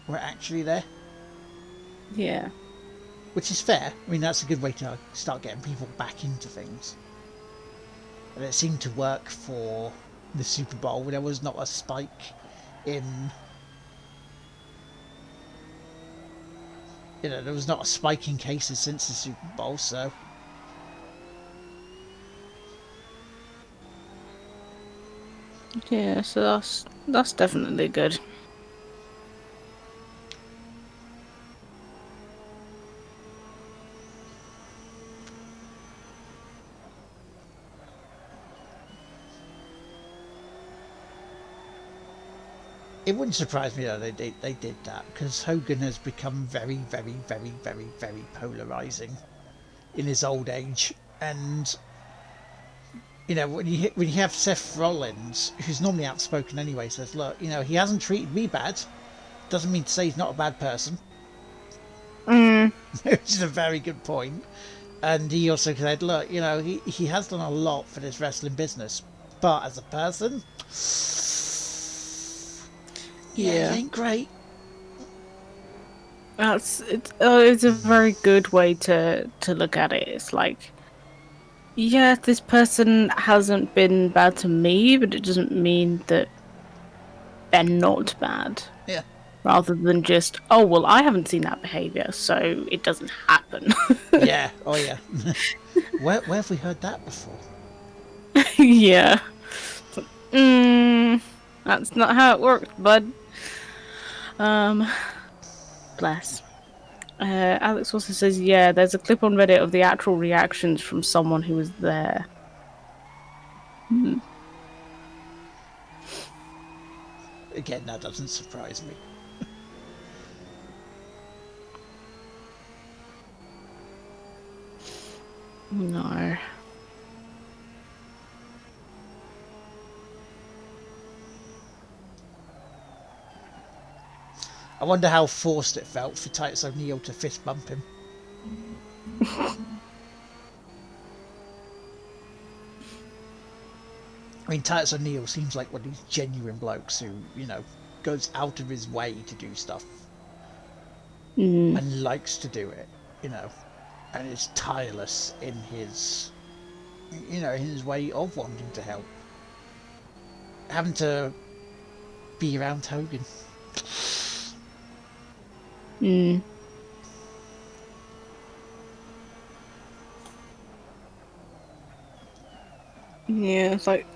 were actually there.
Yeah.
Which is fair. I mean, that's a good way to start getting people back into things. And it seemed to work for the Super Bowl. There was not a spike in... You know, there was not a spike in cases since the Super Bowl, so...
Yeah, so that's definitely good.
It wouldn't surprise me though they did that, because Hogan has become very, very, very, very, very polarizing in his old age. And when you have Seth Rollins, who's normally outspoken anyway, says, "Look, he hasn't treated me bad. Doesn't mean to say he's not a bad person,"
Mm,
which is a very good point. And he also said, "Look, he has done a lot for this wrestling business, but as a person, yeah, he
yeah.
ain't great."
It's a very good way to look at it. It's like, yeah, this person hasn't been bad to me, but it doesn't mean that they're not bad.
Yeah,
Rather than just, oh well, I haven't seen that behavior, so it doesn't happen.
yeah, oh yeah. Where have we heard that before?
Yeah. Mm, that's not how it works, bud. Um, bless. Alex also says, yeah, there's a clip on Reddit of the actual reactions from someone who was there. Hmm.
Again, that doesn't surprise me.
No.
I wonder how forced it felt for Titus O'Neil to fist bump him. I mean, Titus O'Neil seems like one of these genuine blokes who, goes out of his way to do stuff
Mm,
and likes to do it, you know, and is tireless in his, in his way of wanting to help. Having to be around Hogan.
mm. Yeah, it's like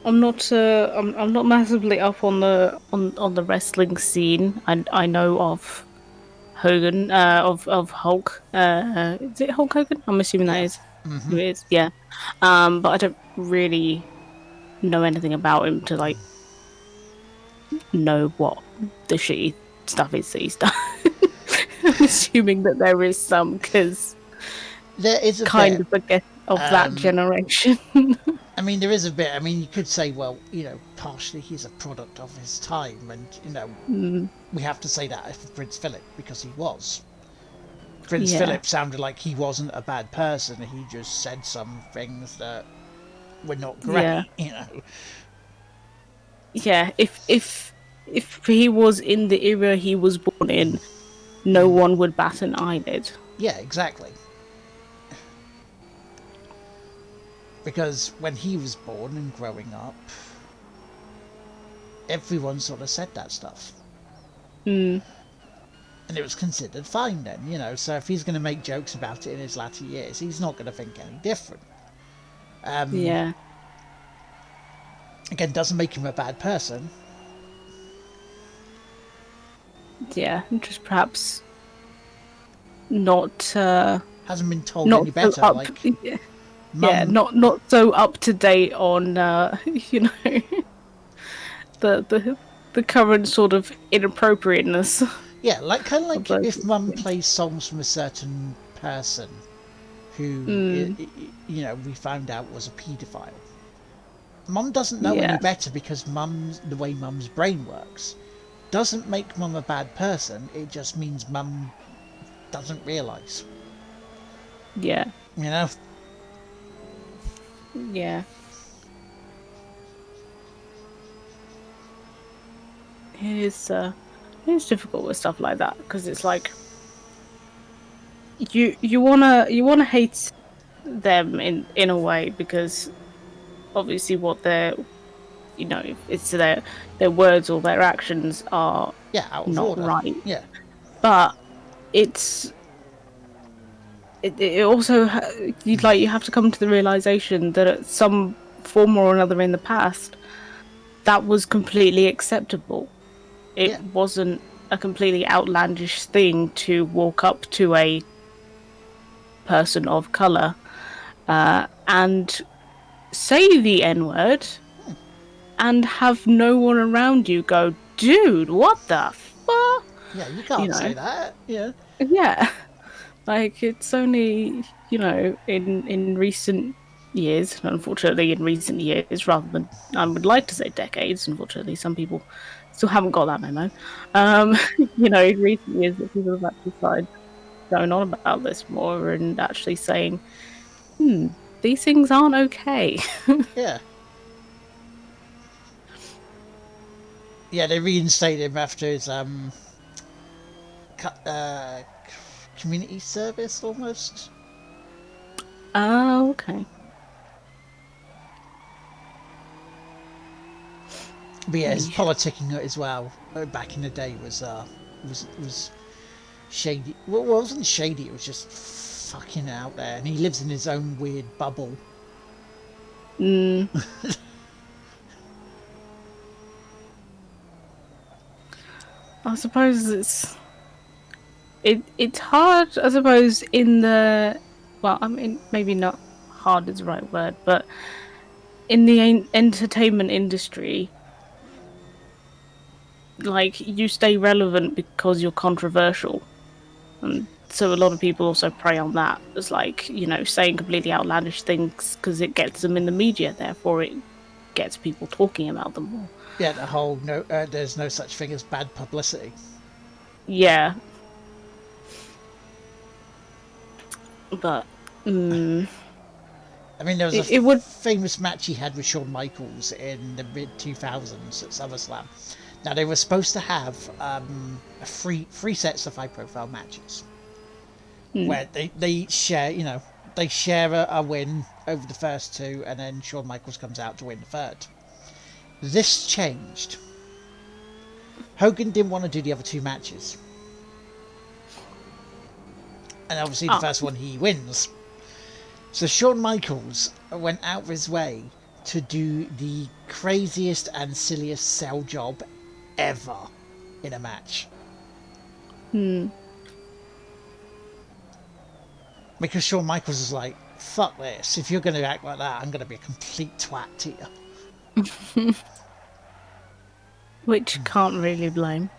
I'm not massively up on the wrestling scene. I know of Hogan, of Hulk. Is it Hulk Hogan? I'm assuming that
Yeah.
is who it is. Yeah. But I don't really know anything about him to like know what the shitty stuff is that he's done. I'm assuming that there is some because
There is a
kind
bit.
of I guess of that generation.
I mean, there is a bit. I mean, you could say, well, partially he's a product of his time, and
Mm,
we have to say that for Prince Philip because he was. Prince
yeah.
Philip sounded like he wasn't a bad person. He just said some things that were not
Yeah.
great.
Yeah, if he was in the era he was born in, no one would bat an eyelid.
Yeah, exactly. Because when he was born and growing up, everyone sort of said that stuff.
Mm,
And it was considered fine then. So if he's going to make jokes about it in his latter years, he's not going to think any different.
yeah,
Again, doesn't make him a bad person.
yeah, just perhaps not
Hasn't been told
not
any
so
better.
up.
Like,
Yeah, yeah,
mum,
not so up to date on you know the current sort of inappropriateness
yeah, like kind of
of
like
those
if mum
things.
plays songs from a certain person who,
Mm,
we found out was a paedophile. Mum doesn't know any
yeah,
better because the way mum's brain works doesn't make mum a bad person. It just means mum doesn't realise.
yeah,
You know?
yeah. It's difficult with stuff like that because it's like you wanna hate them in a way because obviously what they're if it's their words or their actions are
Yeah, out of
not
order.
right,
Yeah.
but it's it also you have to come to the realization that at some form or another in the past that was completely acceptable. It
Yeah.
wasn't a completely outlandish thing to walk up to a person of color and say the N word and have no one around you go, dude, what the fuck?
Yeah, you
You
can't say
know,
that. Yeah.
yeah. Like it's only, in recent years, unfortunately in recent years rather than I would like to say decades, unfortunately some people still haven't got that memo. In recent years that people have actually started going on about this more and actually saying, these things aren't okay.
Yeah. Yeah, they reinstated him after his community service almost.
Oh, okay.
But yeah, his
Yeesh.
politicking as well back in the day was shady. Well, it wasn't shady. It was just fucking out there, and he lives in his own weird bubble.
Mm, I suppose it's hard. I suppose in the well, I mean maybe not hard is the right word, but in the entertainment industry, like you stay relevant because you're controversial, and so a lot of people also prey on that as like saying completely outlandish things because it gets them in the media. Therefore, it gets people talking about them more.
Yeah, the whole no, there's no such thing as bad publicity.
Yeah, but.
I mean, there was a
It would.
famous match he had with Shawn Michaels in the mid 2000s at SummerSlam. Now they were supposed to have three sets of high profile matches
Mm,
where they share they share a win over the first two, and then Shawn Michaels comes out to win the third. This changed. Hogan didn't want to do the other two matches, and obviously the
oh,
first one he wins. So Shawn Michaels went out of his way to do the craziest and silliest sell job ever in a match.
hmm.
Because Shawn Michaels is like, fuck this. If you're going to act like that, I'm going to be a complete twat to you.
Which can't really blame.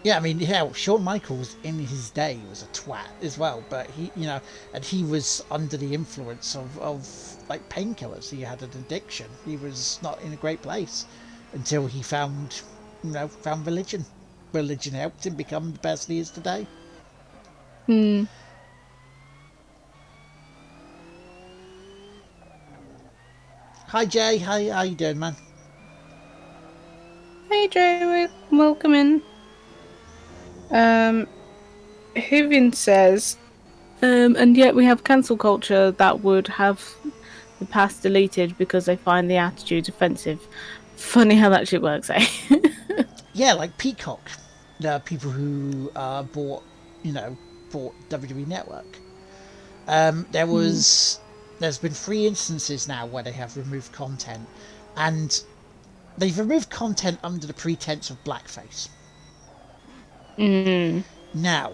Yeah, I mean, yeah, Shawn Michaels in his day was a twat as well, but and he was under the influence of like painkillers. He had an addiction. He was not in a great place until he found religion. Religion helped him become the person he is today.
Hmm.
Hi Jay, how you doing, man?
Hey Joe, welcome in. Um, Huvin says, and yet we have cancel culture that would have the past deleted because they find the attitudes offensive. Funny how that shit works, eh?
Yeah, like Peacock, the people who bought WWE Network.
Hmm.
There's been 3 instances now where they have removed content, and they've removed content under the pretense of blackface.
Mm.
Now,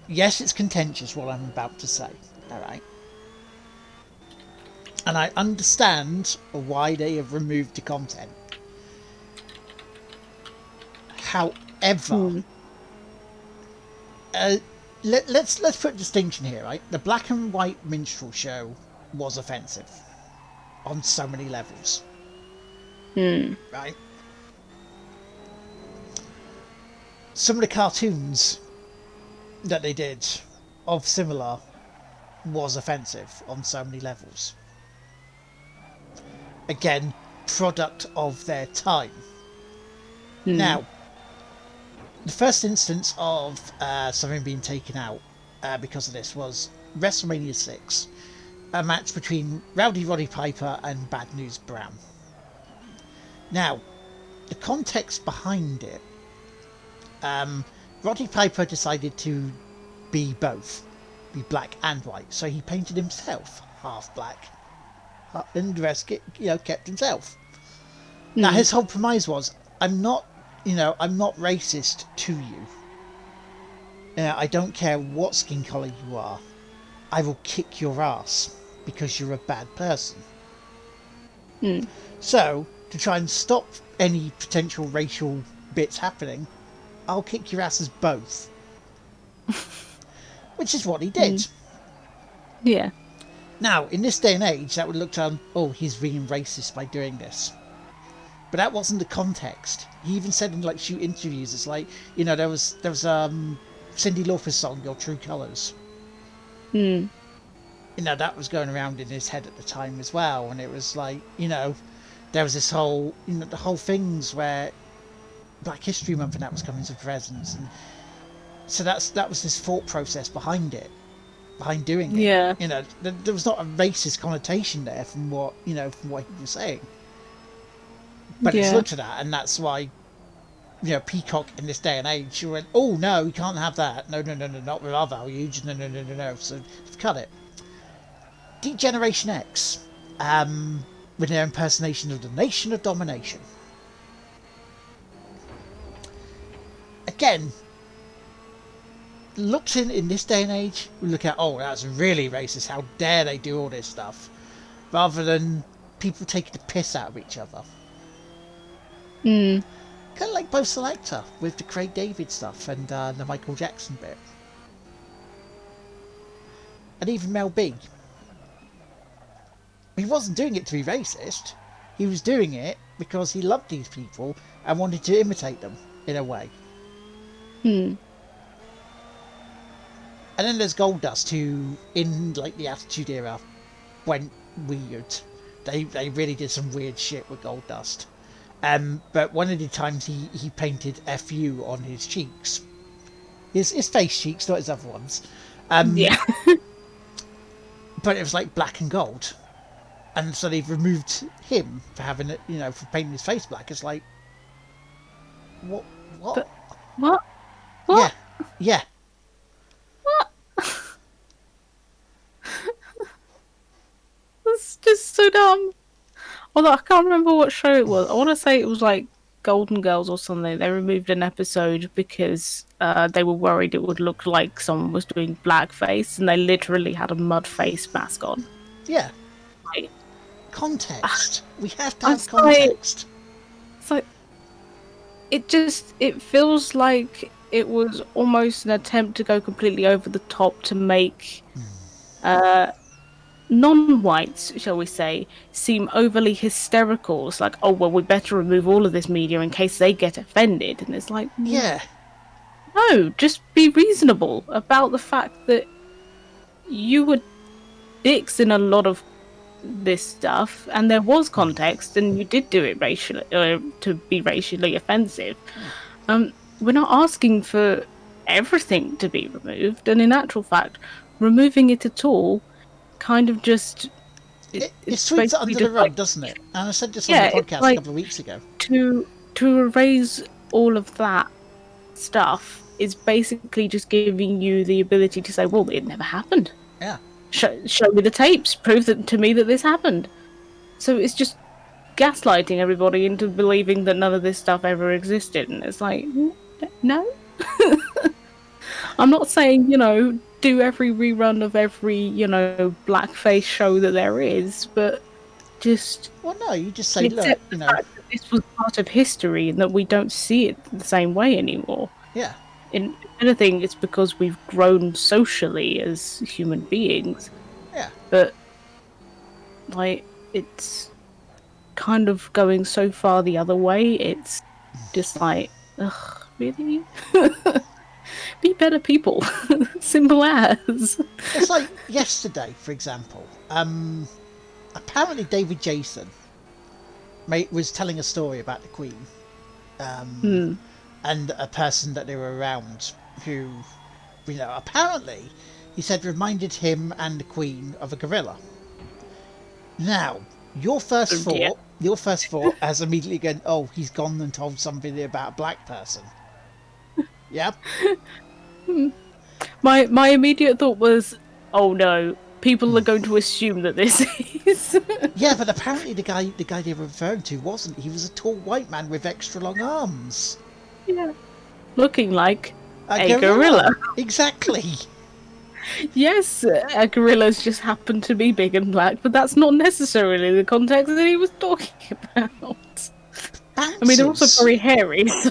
yes, it's contentious what I'm about to say, all right, and I understand why they have removed the content. However,
Hmm.
let's put a distinction here, right? The black and white minstrel show was offensive on so many levels,
Hmm.
right? Some of the cartoons that they did of similar was offensive on so many levels. Again, product of their time.
Hmm.
Now, the first instance of something being taken out because of this was WrestleMania 6, a match between Rowdy Roddy Piper and Bad News Brown. Now, the context behind it, Roddy Piper decided to be both, be black and white, so he painted himself half black, and the rest kept himself. Now his whole premise was, I'm not racist to you. I don't care what skin colour you are. I will kick your ass because you're a bad person. So, to try and stop any potential racial bits happening, I'll kick your asses both. Which is what he did.
Yeah.
Now, in this day and age, that would look down, oh, he's being racist by doing this. But that wasn't the context. He even said in like shoot interviews, it's like, there was Cyndi Lauper's song, Your True Colours. That was going around in his head at the time as well, and it was like, there was this whole, the whole things where Black History Month and that was coming to presence, and so that was this thought process behind it, behind doing it.
Yeah.
There was not a racist connotation there from what he was saying, but it's looked at that, and that's why Peacock in this day and age, she went, oh no, we can't have that, no, not with our values, no, so cut it. Generation X, with their impersonation of the Nation of Domination. Again, looked in this day and age, we look at, oh, that's really racist, how dare they do all this stuff, rather than people taking the piss out of each other. Kind of like Bo Selector with the Craig David stuff and the Michael Jackson bit. And even Mel B. He wasn't doing it to be racist. He was doing it because he loved these people and wanted to imitate them in a way. And then there's Goldust, who in like the Attitude Era went weird. They really did some weird shit with Goldust. But one of the times he painted FU on his cheeks. His face cheeks, not his other ones.
Yeah.
But it was like black and gold. And so they've removed him for having it, for painting his face black. It's like, what?
But, what?
Yeah.
What? That's just so dumb. Although I can't remember what show it was. I want to say it was like Golden Girls or something. They removed an episode because they were worried it would look like someone was doing blackface, and they literally had a mud face mask on.
Yeah.
Like,
context. We have to have context.
It's like it feels like it was almost an attempt to go completely over the top to make non-whites, shall we say, seem overly hysterical. It's like, oh well, we better remove all of this media in case they get offended. And it's like,
yeah,
no, just be reasonable about the fact that you were dicks in a lot of this stuff, and there was context, and you did do it racially to be racially offensive. We're not asking for everything to be removed, and in actual fact, removing it at all kind of just
it sweeps it under the rug, doesn't it? And I said this on the podcast a couple of weeks ago.
To erase all of that stuff is basically just giving you the ability to say, well, it never happened.
Yeah.
Show me the tapes. Prove to me that this happened. So it's just gaslighting everybody into believing that none of this stuff ever existed. And it's like, no. I'm not saying, do every rerun of every, blackface show that there is, but just...
Well, no, you just say, look,
the fact that this was part of history and that we don't see it the same way anymore.
Yeah.
In anything, it's because we've grown socially as human beings.
Yeah.
But, it's kind of going so far the other way, it's just like, ugh, really? Be better people. Simple as.
It's like yesterday, for example. Apparently David Jason was telling a story about the Queen. And a person that they were around who, apparently, he said reminded him and the Queen of a gorilla. Now, your first thought has immediately gone, oh, he's gone and told somebody about a black person. Yeah.
My immediate thought was, oh no, people are going to assume that this is.
Yeah, but apparently the guy they were referring to wasn't. He was a tall white man with extra long arms.
Yeah. Looking like
A
a gorilla.
Exactly.
Yes, a gorilla's just happened to be big and black, but that's not necessarily the context that he was talking about.
Bouncers.
I mean, they're also very hairy, so.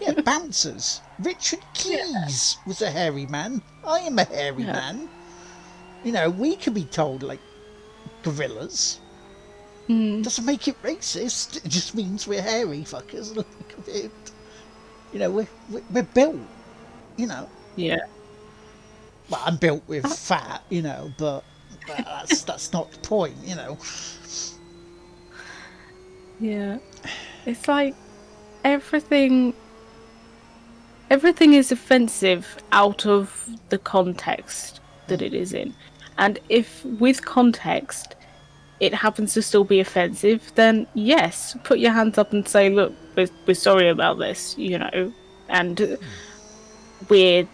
Yeah, bouncers. Richard Keys was a hairy man. I am a hairy man. You know, we can be told like gorillas. Doesn't make it racist. It just means we're hairy fuckers. You know, we're built. You know.
Yeah.
Well, I'm built with fat. You know, but that's not the point. You know.
Yeah. It's like everything is offensive out of the context that it is in. And if with context it happens to still be offensive, then yes, put your hands up and say, look, we're sorry about this, you know, and we're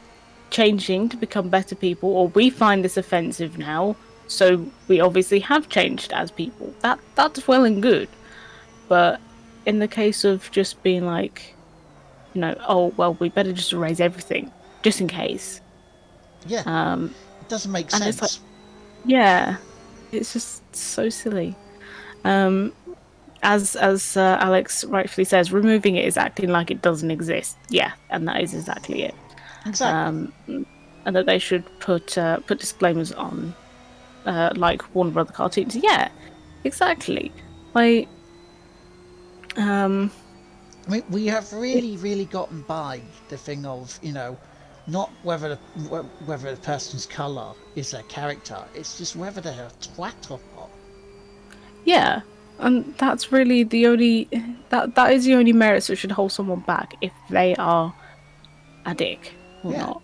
changing to become better people, or we find this offensive now, so we obviously have changed as people. That's well and good. But in the case of just being like, you know, oh well, we better just erase everything just in case.
Yeah. It doesn't make sense.
It's like, yeah, it's just so silly. As Alex rightfully says, removing it is acting like it doesn't exist. Yeah, and that is exactly it.
Exactly.
And that they should put disclaimers on, like Warner Brother cartoons. Yeah, exactly. Like,
I mean, we have really gotten by the thing of, you know, not whether the person's colour is their character. It's just whether they're a twat or not.
yeah, and that's really the only that is the only merits that should hold someone back if they are a dick or not.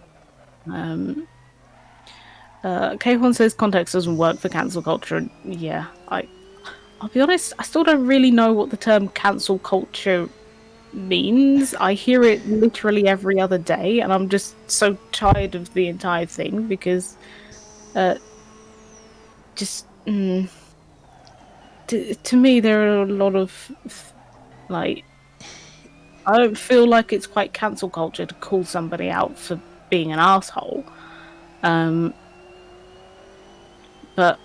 K1 says context doesn't work for cancel culture. And yeah, I'll be honest, I still don't really know what the term cancel culture means. I hear it literally every other day, and I'm just so tired of the entire thing because, to me, there are a lot of like. I don't feel like it's quite cancel culture to call somebody out for being an asshole. But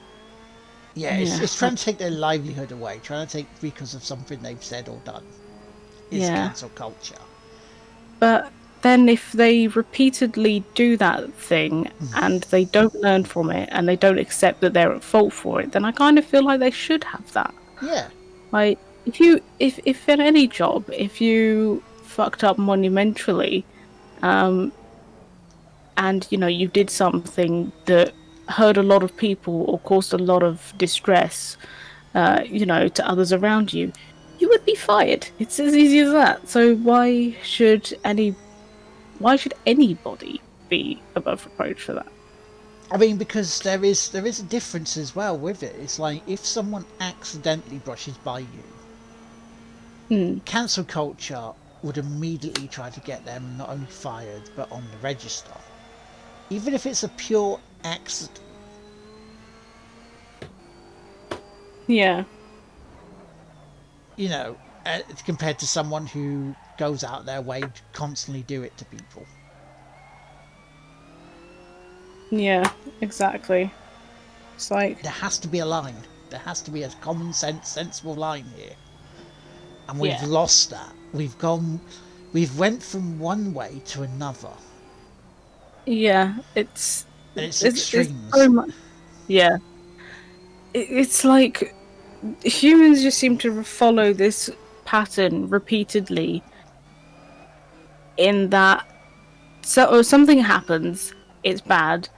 yeah, it's trying to take their livelihood away, trying to take because of something they've said or done. It's cancel culture.
But then if they repeatedly do that thing and they don't learn from it and they don't accept that they're at fault for it, then I kind of feel like they should have that.
Yeah.
Like, if in any job, if you fucked up monumentally, and you know, you did something that hurt a lot of people or caused a lot of distress, you know, to others around you, you would be fired. It's as easy as that. So why should anybody be above reproach for that?
I mean, because there is a difference as well with it. It's like if someone accidentally brushes by you, cancel culture would immediately try to get them not only fired but on the register, even if it's a pure accident.
Yeah.
You know, compared to someone who goes out their way to constantly do it to people.
Yeah, exactly. It's like,
There has to be a line. There has to be a common sense, sensible line here. And we've lost that. We've went from one way to another.
yeah, it's
extremes.
It's so much, yeah. It's like humans just seem to follow this pattern repeatedly. In that, or something happens, it's bad,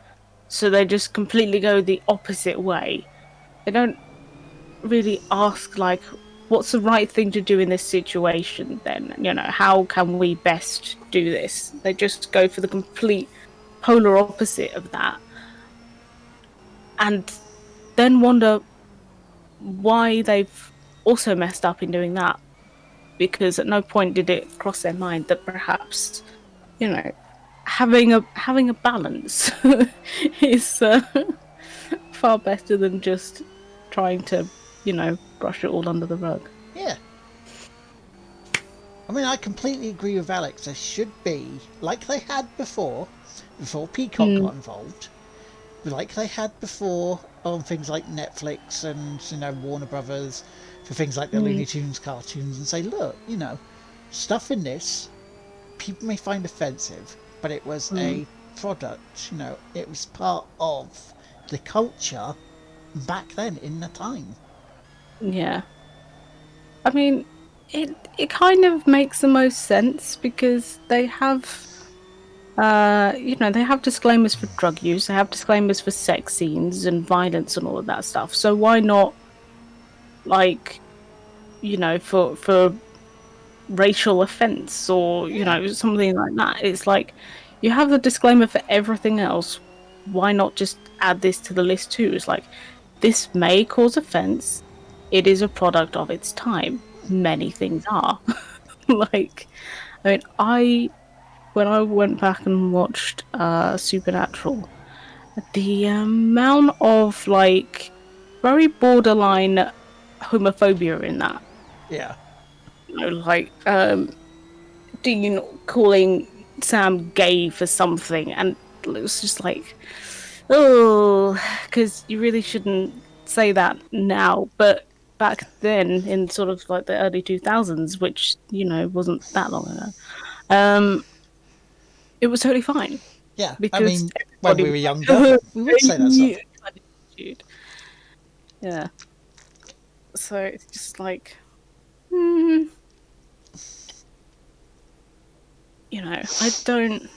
so they just completely go the opposite way. They don't really ask, like, what's the right thing to do in this situation then? You know, how can we best do this? They just go for the complete polar opposite of that. And then wonder why they've also messed up in doing that. Because at no point did it cross their mind that perhaps, you know, having a balance is far better than just trying to, brush it all under the rug.
Yeah. I mean, I completely agree with Alex. There should be, like they had before Peacock got involved, like they had before on things like Netflix and, Warner Brothers, for things like the Looney Tunes cartoons, and say, look, stuff in this people may find offensive, but it was a product, it was part of the culture back then in the time.
Yeah. I mean, it kind of makes the most sense because they have they have disclaimers for drug use, they have disclaimers for sex scenes and violence and all of that stuff. So why not, like, for racial offense or something like that? It's like you have the disclaimer for everything else. Why not just add this to the list too? It's like, this may cause offense. It is a product of its time. Many things are. Like, I mean, when I went back and watched Supernatural, the amount of like very borderline homophobia in that,
Yeah.
like Dean calling Sam gay for something, and it was just like, oh, because you really shouldn't say that now, but back then in sort of like the early 2000s, which wasn't that long ago, it was totally fine
Yeah. I
because
mean, when we
everybody
were younger, we would say that stuff.
Yeah. So it's just like, I don't.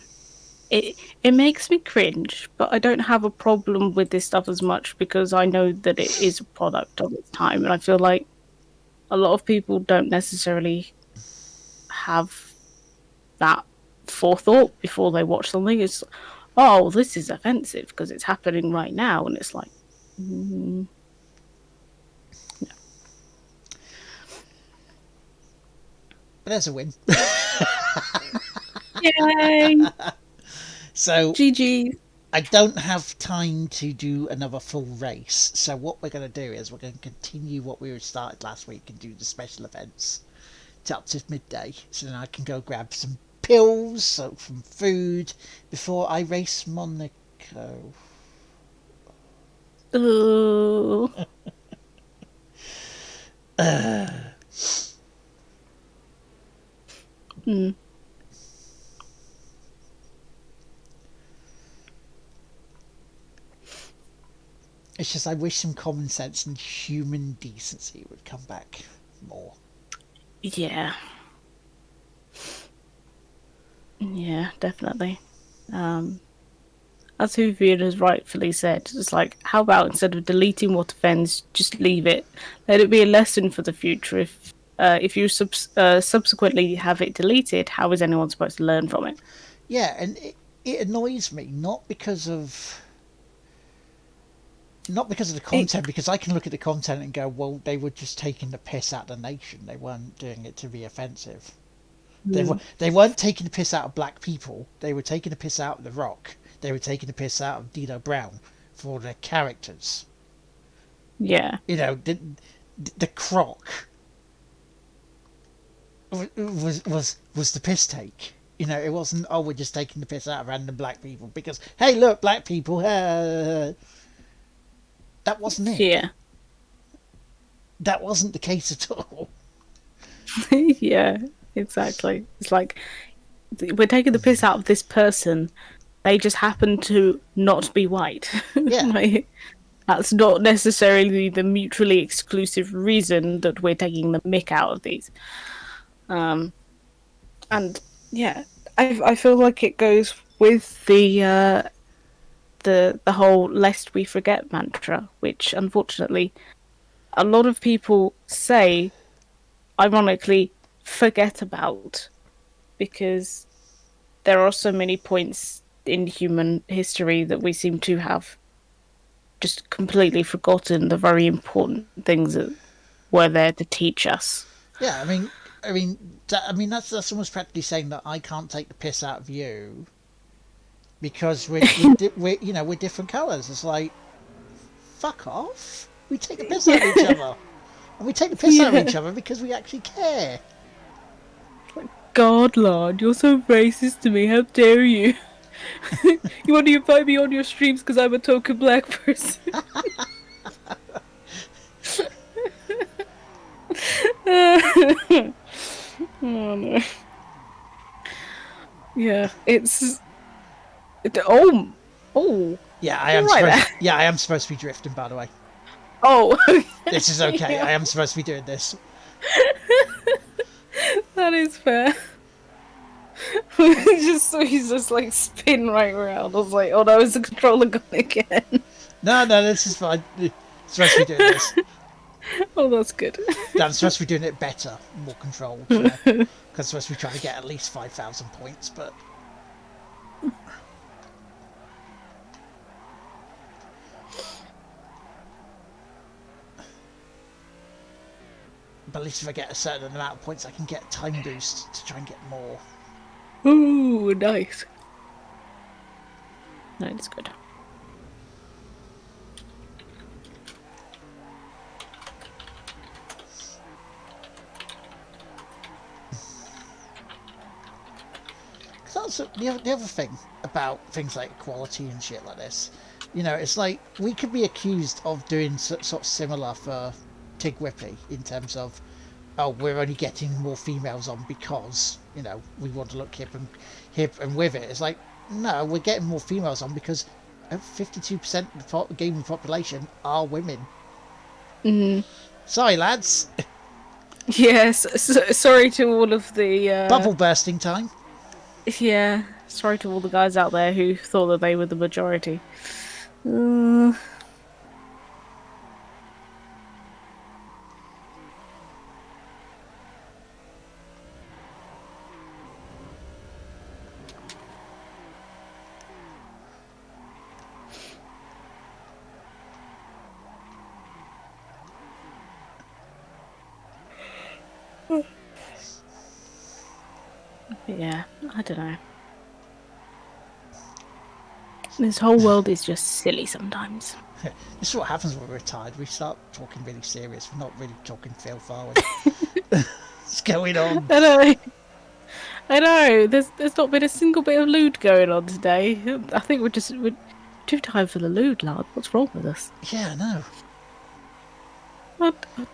It makes me cringe, but I don't have a problem with this stuff as much because I know that it is a product of its time, and I feel like a lot of people don't necessarily have that forethought before they watch something. It's, oh, this is offensive because it's happening right now, and it's like, no.
But there's a win.
Yay!
So
GG.
I don't have time to do another full race. So what we're going to do is we're going to continue what we started last week and do the special events to up to midday. So then I can go grab some pills, some food before I race Monaco.
Ooh.
It's just I wish some common sense and human decency would come back more.
Yeah. Yeah, definitely. As Hoovian has rightfully said, it's like, how about instead of deleting what offends, just leave it. Let it be a lesson for the future. If you subsequently have it deleted, how is anyone supposed to learn from it?
Yeah, and it annoys me not because of the content, because I can look at the content and go, well, they were just taking the piss out of the nation. They weren't doing it to be offensive. They weren't taking the piss out of black people. They were taking the piss out of The Rock. They were taking the piss out of Dino Brown for their characters.
Yeah.
The Croc was the piss take. It wasn't, oh, we're just taking the piss out of random black people because, hey, look, black people. That wasn't it.
Yeah.
That wasn't the case at all.
Yeah, exactly. It's like, we're taking the piss out of this person. They just happen to not be white.
Yeah.
Like, that's not necessarily the mutually exclusive reason that we're taking the mick out of these. And yeah, I feel like it goes with the whole "lest we forget" mantra, which unfortunately a lot of people say, ironically, forget about, because there are so many points in human history that we seem to have just completely forgotten the very important things that were there to teach us.
Yeah, I mean that's almost practically saying that I can't take the piss out of you because we're different colours. It's like, fuck off. We take the piss out of each other. And we take the piss out of each other because we actually care.
God, Lord, you're so racist to me. How dare you? You want to invite me on your streams because I'm a token black person? Oh no. Yeah, it's. Oh.
Yeah, I
You're
am
right
supposed.
there.
Yeah, I am supposed to be drifting. By the way,
Oh.
this is okay.
Yeah.
I am supposed to be doing this.
That is fair. He's just like spin right around. I was like, oh no, is the controller gone again?
No, this is fine. I'm supposed to be doing this.
Oh, that's good.
No, I'm supposed to be doing it better, more controlled. Because I'm supposed to be trying to get at least 5,000 points, but. But at least if I get a certain amount of points, I can get time boost to try and get more.
Ooh, nice. No, it's good.
Because that's the other thing about things like equality and shit like this. You know, it's like we could be accused of doing sort of similar for Tig Whippy in terms of, oh, we're only getting more females on because, you know, we want to look hip and with it. It's like, no, we're getting more females on because 52% of the gaming population are women. Sorry, lads.
Yes, sorry to all of the
Bubble bursting time.
Yeah, sorry to all the guys out there who thought that they were the majority. Yeah, I don't know. This whole world is just silly sometimes.
This is what happens when we're retired. We start talking really serious. We're not really talking filth, are we? What's going on?
I know. There's not been a single bit of lewd going on today. I think we're too tired for the lewd, lad. What's wrong with us?
Yeah, I know.
I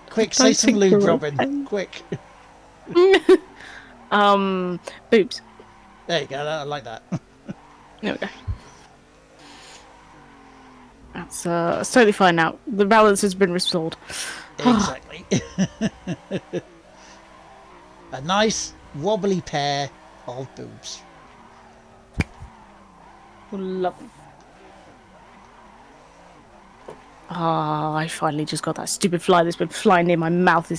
Quick,
don't
say some
think
lewd,
we're
Robin.
okay.
Quick.
Boobs.
There you go. I like that.
There we go. That's totally fine now. The balance has been restored.
Exactly. A nice wobbly pair of boobs.
Love them. Ah, I finally just got that stupid fly that's been flying near my mouth.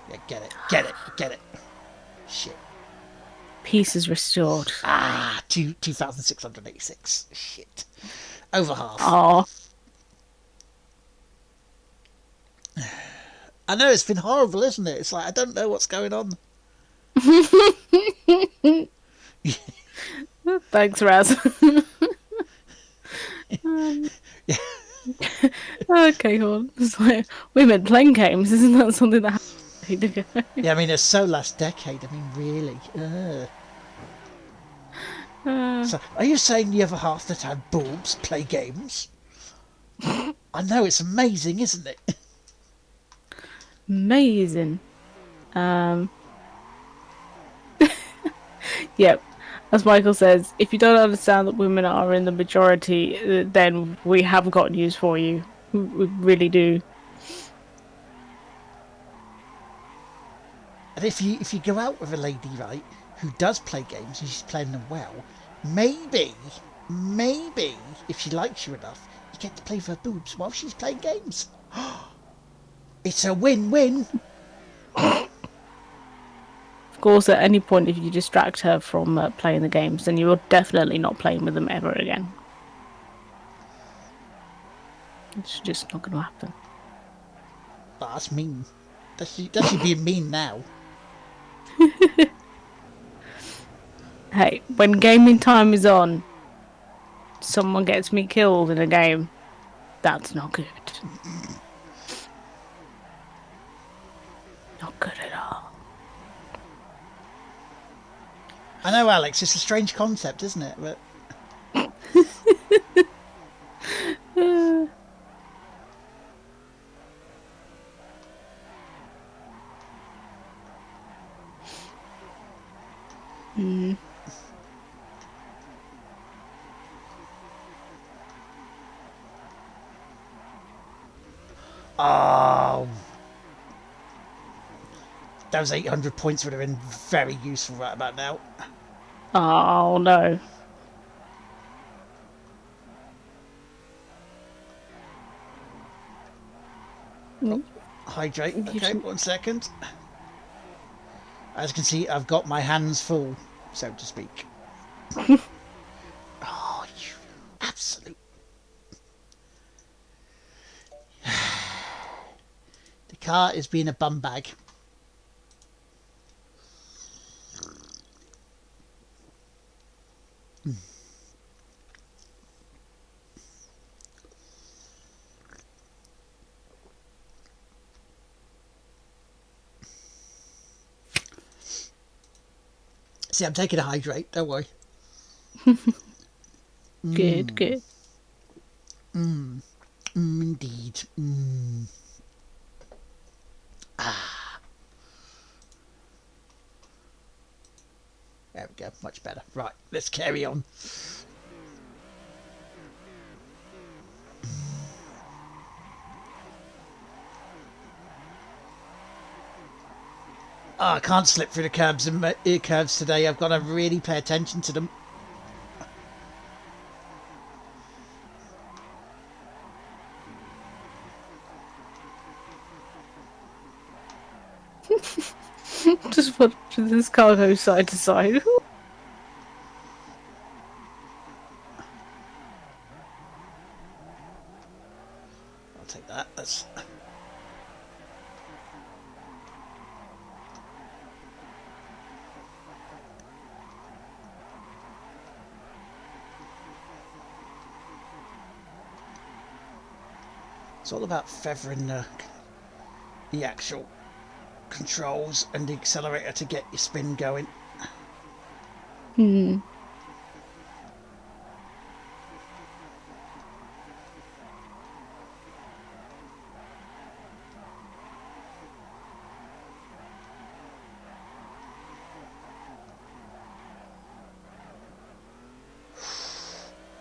Yeah, get it. Shit.
Peace is restored.
2,686. Shit. Over half.
Oh.
I know, it's been horrible, isn't it? It's like, I don't know what's going on.
Thanks, Raz.
Yeah.
Okay, hold on. It's like, women playing games, isn't that something that happened?
Yeah, I mean, it's so last decade. I mean, really. So, are you saying the other half that had boobs play games? I know, it's amazing, isn't it?
Amazing. Yep. As Michael says, if you don't understand that women are in the majority, then we have got news for you. We really do.
And if you go out with a lady, right, who does play games and she's playing them well, maybe if she likes you enough, you get to play with her boobs while she's playing games. It's a win-win.
Of course, at any point, if you distract her from playing the games, then you're definitely not playing with them ever again. It's just not going to happen.
But that's mean. That's you being mean now.
Hey, when gaming time is on, someone gets me killed in a game, That's not good. Not good at all.
I know, Alex, it's a strange concept, isn't it? But oh, those 800 points would have been very useful right about now.
Oh no.
Hydrate. Okay, 1 second. As you can see, I've got my hands full, so to speak. Oh, you absolute. The car is being a bum bag. See, I'm taking a hydrate, don't worry.
Good, good.
Indeed. There we go, much better. Right, let's carry on. Oh, I can't slip through the curves and curves today. I've got to really pay attention to them.
Just watching this car go side to side.
I'll take that. That's... It's all about feathering the actual controls and the accelerator to get your spin going.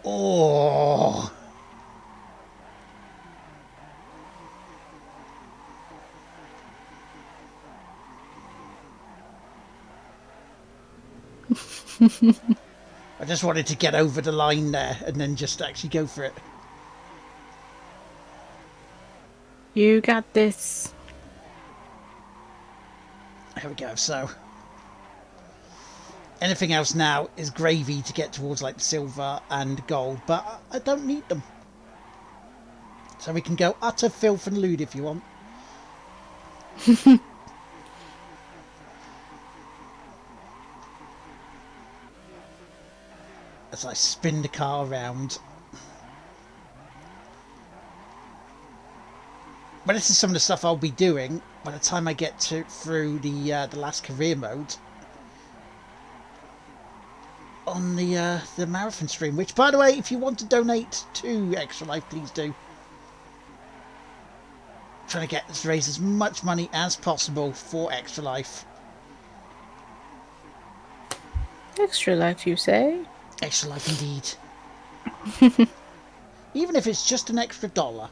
Oh, I just wanted to get over the line there and then just actually go for it.
You got this.
There we go. So anything else now is gravy to get towards like the silver and gold, but I don't need them. So we can go utter filth and lewd if you want. As I spin the car around. But this is some of the stuff I'll be doing by the time I get through the last career mode on the marathon stream. Which, by the way, if you want to donate to Extra Life, please do. Trying to raise as much money as possible for Extra Life.
Extra life, you say?
Extra Life indeed. Even if it's just an extra $1.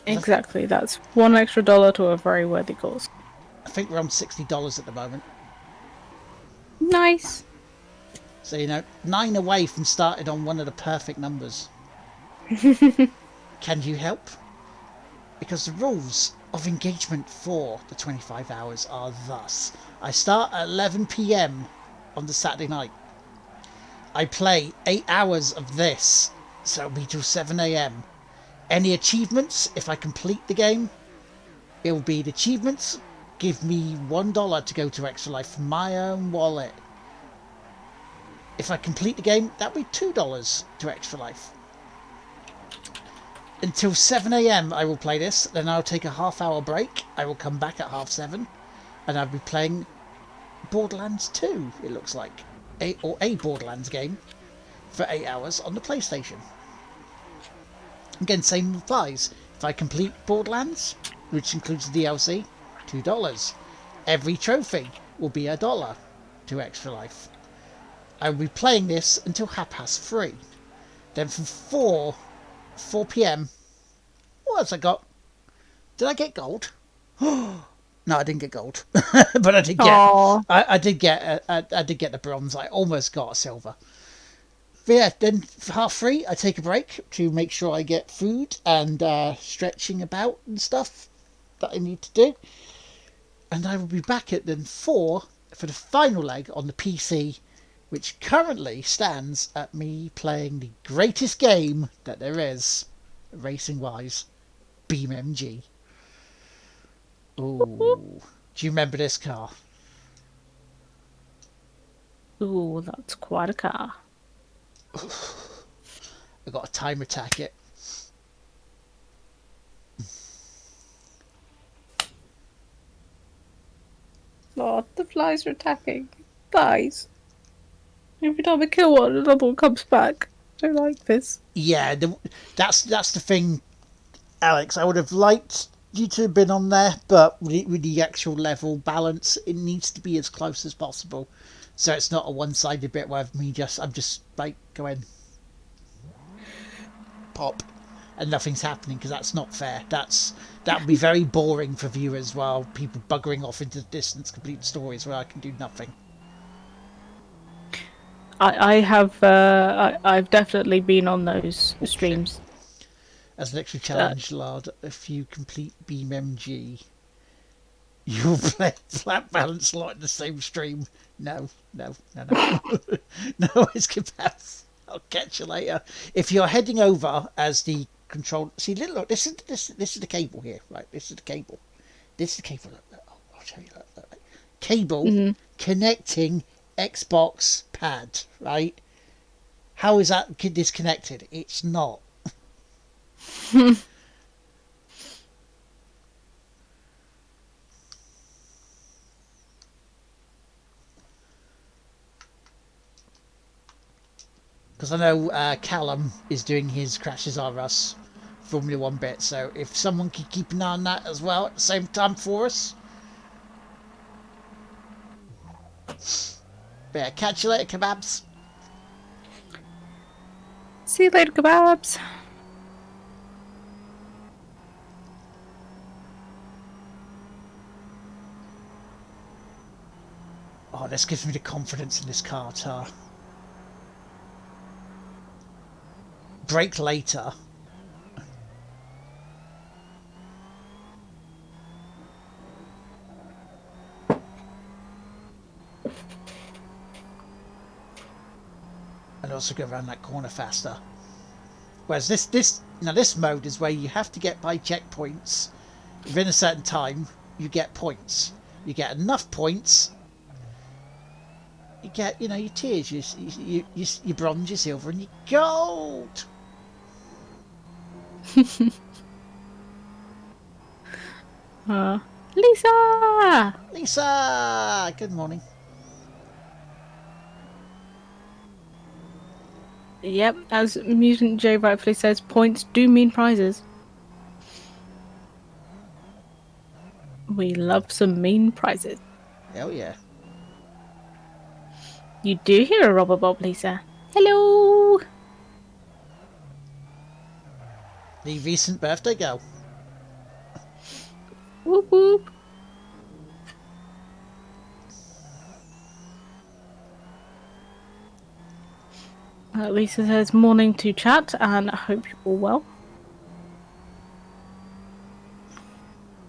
Exactly, that's $1 extra to a very worthy cause.
I think we're on $60 at the moment.
Nice.
So, you know, 9 away from starting on one of the perfect numbers. Can you help? Because the rules of engagement for the 25 hours are thus. I start at 11 PM on the Saturday night. I play 8 hours of this, so it'll be till 7 AM. Any achievements, if I complete the game, it will be the achievements. Give me $1 to go to Extra Life from my own wallet. If I complete the game, that'll be $2 to Extra Life. Until 7 a.m. I will play this, then I'll take a half-hour break. I will come back at 7:30, and I'll be playing Borderlands 2, it looks like. A Borderlands game for 8 hours on the PlayStation. Again, same applies. If I complete Borderlands, which includes the DLC, $2. Every trophy will be $1 to Extra Life. I will be playing this until 3:30. Then from 4 p.m. What else I got? Did I get gold? No, I didn't get gold, but I did get.
Aw.
I did get. I did get the bronze. I almost got a silver. But yeah, then for 3:30, I take a break to make sure I get food and stretching about and stuff that I need to do. And I will be back at then 4 for the final leg on the PC, which currently stands at me playing the greatest game that there is, racing-wise, BeamMG. Ooh. Do you remember this car?
Ooh, that's quite a car.
I got a time attack it.
Oh, the flies are attacking. Flies. Every time I kill one, another one comes back. I don't like this.
Yeah, that's the thing, Alex. I would have liked you to have been on there, but with the actual level balance, it needs to be as close as possible. So it's not a one-sided bit where I'm just like going pop and nothing's happening, because that's not fair. That would be very boring for viewers, while people buggering off into the distance, complete stories where I can do nothing.
I've definitely been on those streams.
As an extra challenge, Lard, if you complete BeamMG, you'll play flat balance lot in the same stream. No. No, it's kebabs. I'll catch you later. If you're heading over as the control, see, look, this is the cable here, right? This is the cable. Look, I'll show you. Look. Cable connecting Xbox pad, right? How is that disconnected? It's not. Because I know Callum is doing his Crashes R Us Formula 1 bit, so if someone could keep an eye on that as well at the same time for us. But yeah, catch you later, kebabs.
See you later, kebabs.
Oh, this gives me the confidence in this car, Tar. Brake later. And also go around that corner faster. Whereas this mode is where you have to get by checkpoints within a certain time. You get points. You get enough points. You get, your tiers, your bronze, your silver, and your gold. Lisa, good morning.
Yep, as Mutant J rightfully says, points do mean prizes. We love some mean prizes.
Hell yeah.
You do hear a Robber Bob, Lisa. Hello!
The recent birthday girl.
Whoop whoop. Lisa says, morning to chat, and I hope you're all well.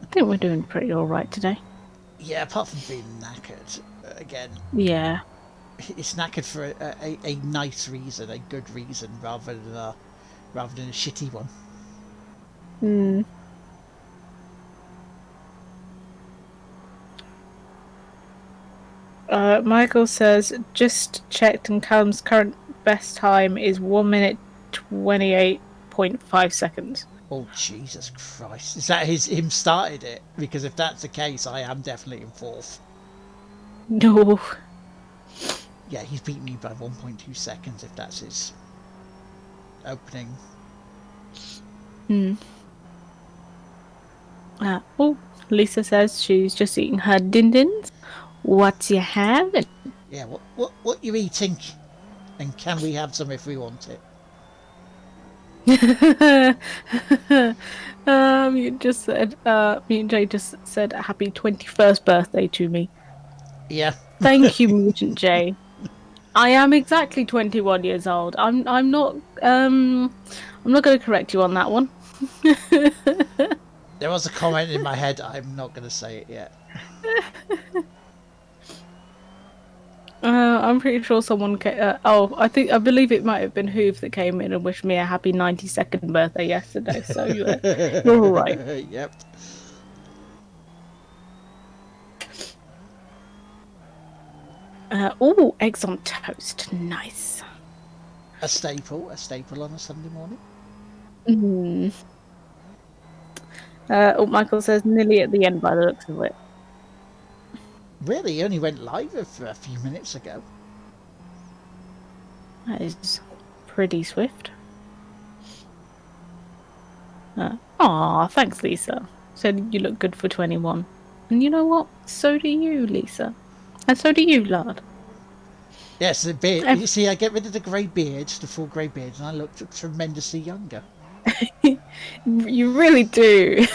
I think we're doing pretty alright today.
Yeah, apart from being knackered. Again,
Yeah.
it's knackered for a nice reason, a good reason, rather than a shitty one.
Michael says, just checked and Callum's current best time is 1 minute 28.5 seconds.
Oh, Jesus Christ. Is that him started it? Because if that's the case, I am definitely in fourth.
No.
Yeah, he's beaten me by 1.2 seconds if that's his opening.
Lisa says she's just eating her din-dins. What you having?
Yeah, what you eating? And can we have some if we want it?
Mutant just said, Mutant J just said happy 21st birthday to me.
Yeah.
Thank you, Mutant J. I am exactly 21 years old. I'm not going to correct you on that one.
There was a comment in my head. I'm not going to say it yet.
I'm pretty sure someone I believe it might have been Hoof that came in and wished me a happy 92nd birthday yesterday. So you're all right.
Yep.
Eggs on toast. Nice.
A staple on a Sunday morning.
Michael says nearly at the end by the looks of it.
Really, he only went live for a few minutes ago.
That is pretty swift. Thanks, Lisa. Said you look good for 21. And you know what? So do you, Lisa. And so do you, Lard.
Yes, the beard. You see, I get rid of the grey beard, the full grey beard, and I look tremendously younger.
You really do.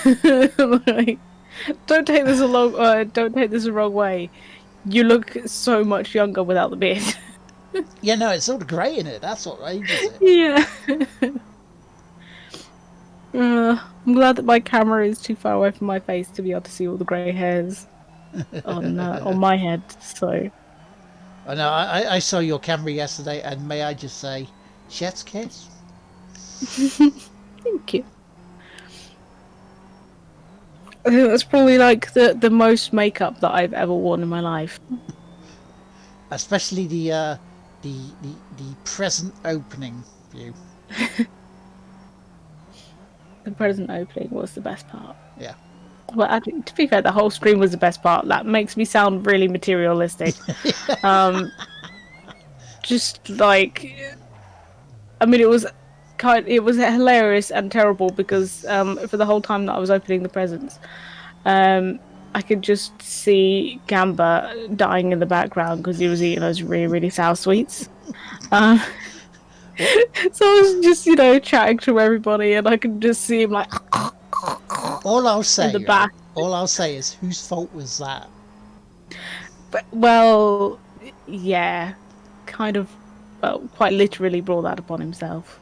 Like, don't take this the wrong way. You look so much younger without the beard.
Yeah, no, it's all the grey in it. That's what ages it.
Yeah. I'm glad that my camera is too far away from my face to be able to see all the grey hairs on my head. So.
I know. I saw your camera yesterday, and may I just say, chef's kiss.
Thank you. I think that's probably like the most makeup that I've ever worn in my life.
Especially the present opening view.
The present opening was the best part.
Yeah.
Well, actually, to be fair, the whole stream was the best part. That makes me sound really materialistic. Just like, I mean, it was hilarious and terrible because for the whole time that I was opening the presents, I could just see Gamba dying in the background because he was eating those really, really sour sweets. So I was just, chatting to everybody, and I could just see him like.
All I'll say,
in the back.
All I'll say is, whose fault was that?
But, well, yeah, kind of, quite literally brought that upon himself.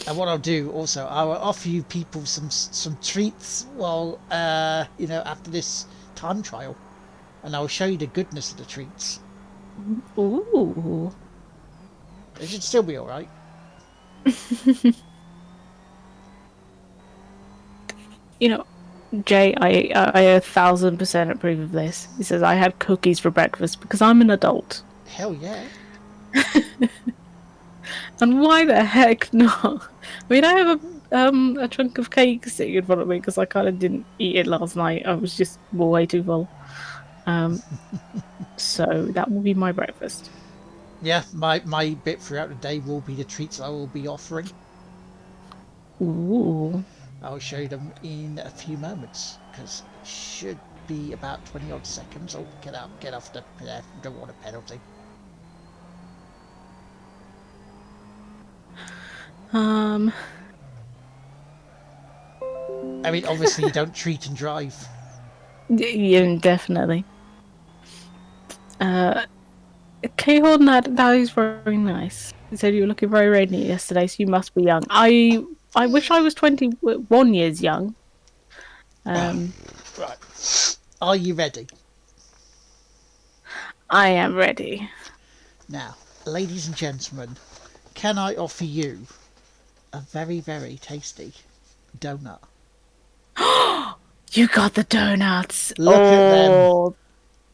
And what I'll do also, I will offer you people some treats while after this time trial, and I'll show you the goodness of the treats.
Ooh.
It should still be all right.
Jay, I 1,000% approve of this. He says I had cookies for breakfast because I'm an adult.
Hell yeah.
And why the heck not? I mean, I have a chunk of cake sitting in front of me because I kind of didn't eat it last night. I was just way too full. So that will be my breakfast.
Yeah, my bit throughout the day will be the treats I will be offering.
Ooh.
I'll show you them in a few moments because it should be about 20 odd seconds. Oh, get off the. Don't want a penalty. I mean, obviously, you don't treat and drive.
Yeah, definitely. K-Horn, that is very nice. He said you were looking very radiant yesterday, so you must be young. I wish I was 21 years young.
Right. Are you ready?
I am ready.
Now, ladies and gentlemen, can I offer you a very, very tasty donut?
You got the donuts.
Look at them.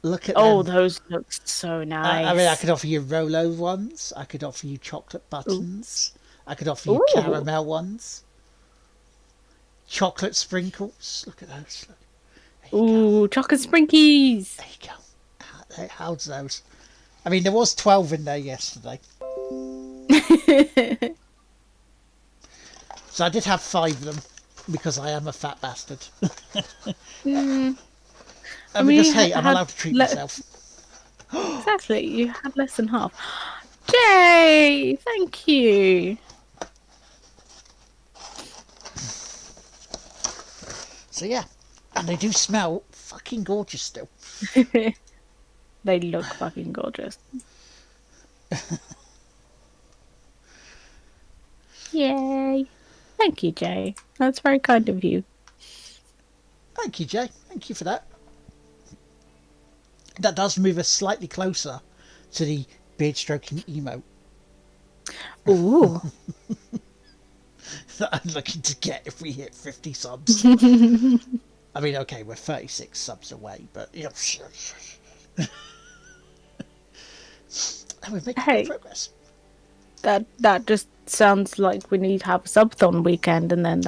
Look at
Oh,
them.
those look so
I mean, I
nice.
could offer you Rolo ones. I could offer you chocolate
Ooh.
buttons. I could offer you
Ooh.
caramel ones. Chocolate sprinkles. Look at those. Look. There you go.
Ooh, chocolate sprinkies.
There you go. How's those? I mean, there was 12 in there yesterday. So I did have 5 of them because I am a fat bastard.
Mm, I
And
mean,
because,
you
hey, I'm
had
allowed to treat myself.
exactly. You had less than half. Jay, thank you.
So yeah. And they do smell fucking gorgeous still.
They look fucking gorgeous. Yay. Thank you, Jay. That's very kind of you.
Thank you, Jay. Thank you for that. That does move us slightly closer to the beard stroking emote
Ooh.
that I'm looking to get if we hit 50 subs. I mean, okay, we're 36 subs away, but you know, and we're making
Hey.
good progress.
That just sounds like we need to have a subathon weekend, and then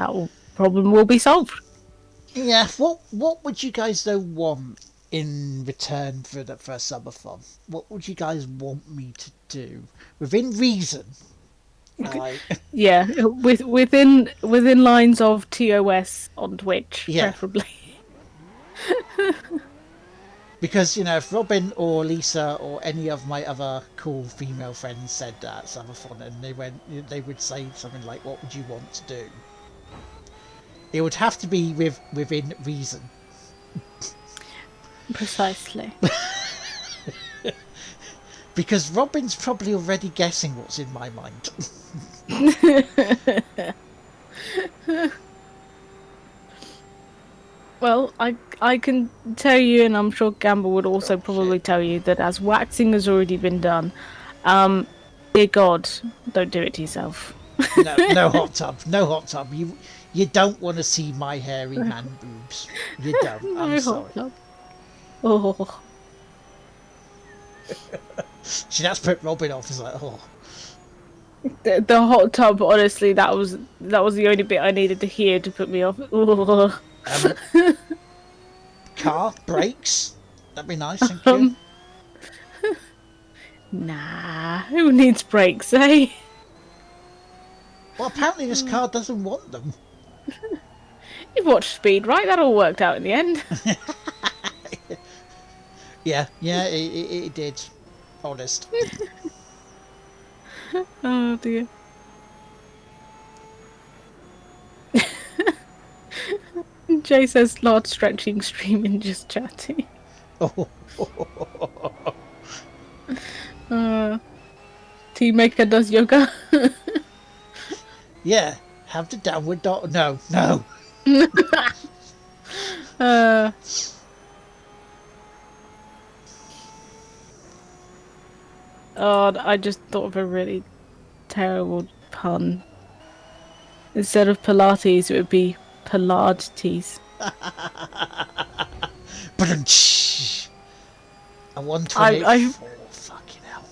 problem will be solved.
Yeah, what would you guys though want in return for the for a subathon? What would you guys want me to do within reason? Like,
Yeah, within lines of TOS on Twitch,
yeah,
preferably.
because you know, if Robin or Lisa or any of my other cool female friends said that subathon, and they would say something like, "What would you want to do?" It would have to be within reason.
Precisely.
Because Robin's probably already guessing what's in my mind.
Well, I can tell you, and I'm sure Gamble would also
Oh
probably
shit.
tell you that as waxing has already been done, dear God, don't do it to yourself.
No hot tub. No hot tub. You don't want to see my hairy man boobs. You don't. I'm
No hot
sorry.
tub. Oh,
See, that's put Robin off. It's like, oh.
the hot tub. Honestly, that was the only bit I needed to hear to put me off. Oh.
Car brakes. That'd be nice. Thank you.
Nah, who needs brakes, eh?
Well, apparently this car doesn't want them.
You've watched Speed, right? That all worked out in the end.
Yeah, it did. Honest.
Oh dear. Jay says large stretching streaming just chatting.
Oh.
Tea maker does yoga.
Yeah. Have the downward dog. No.
Oh, I just thought of a really terrible pun. Instead of Pilates, it would be Pilates.
But a 128. Fucking hell.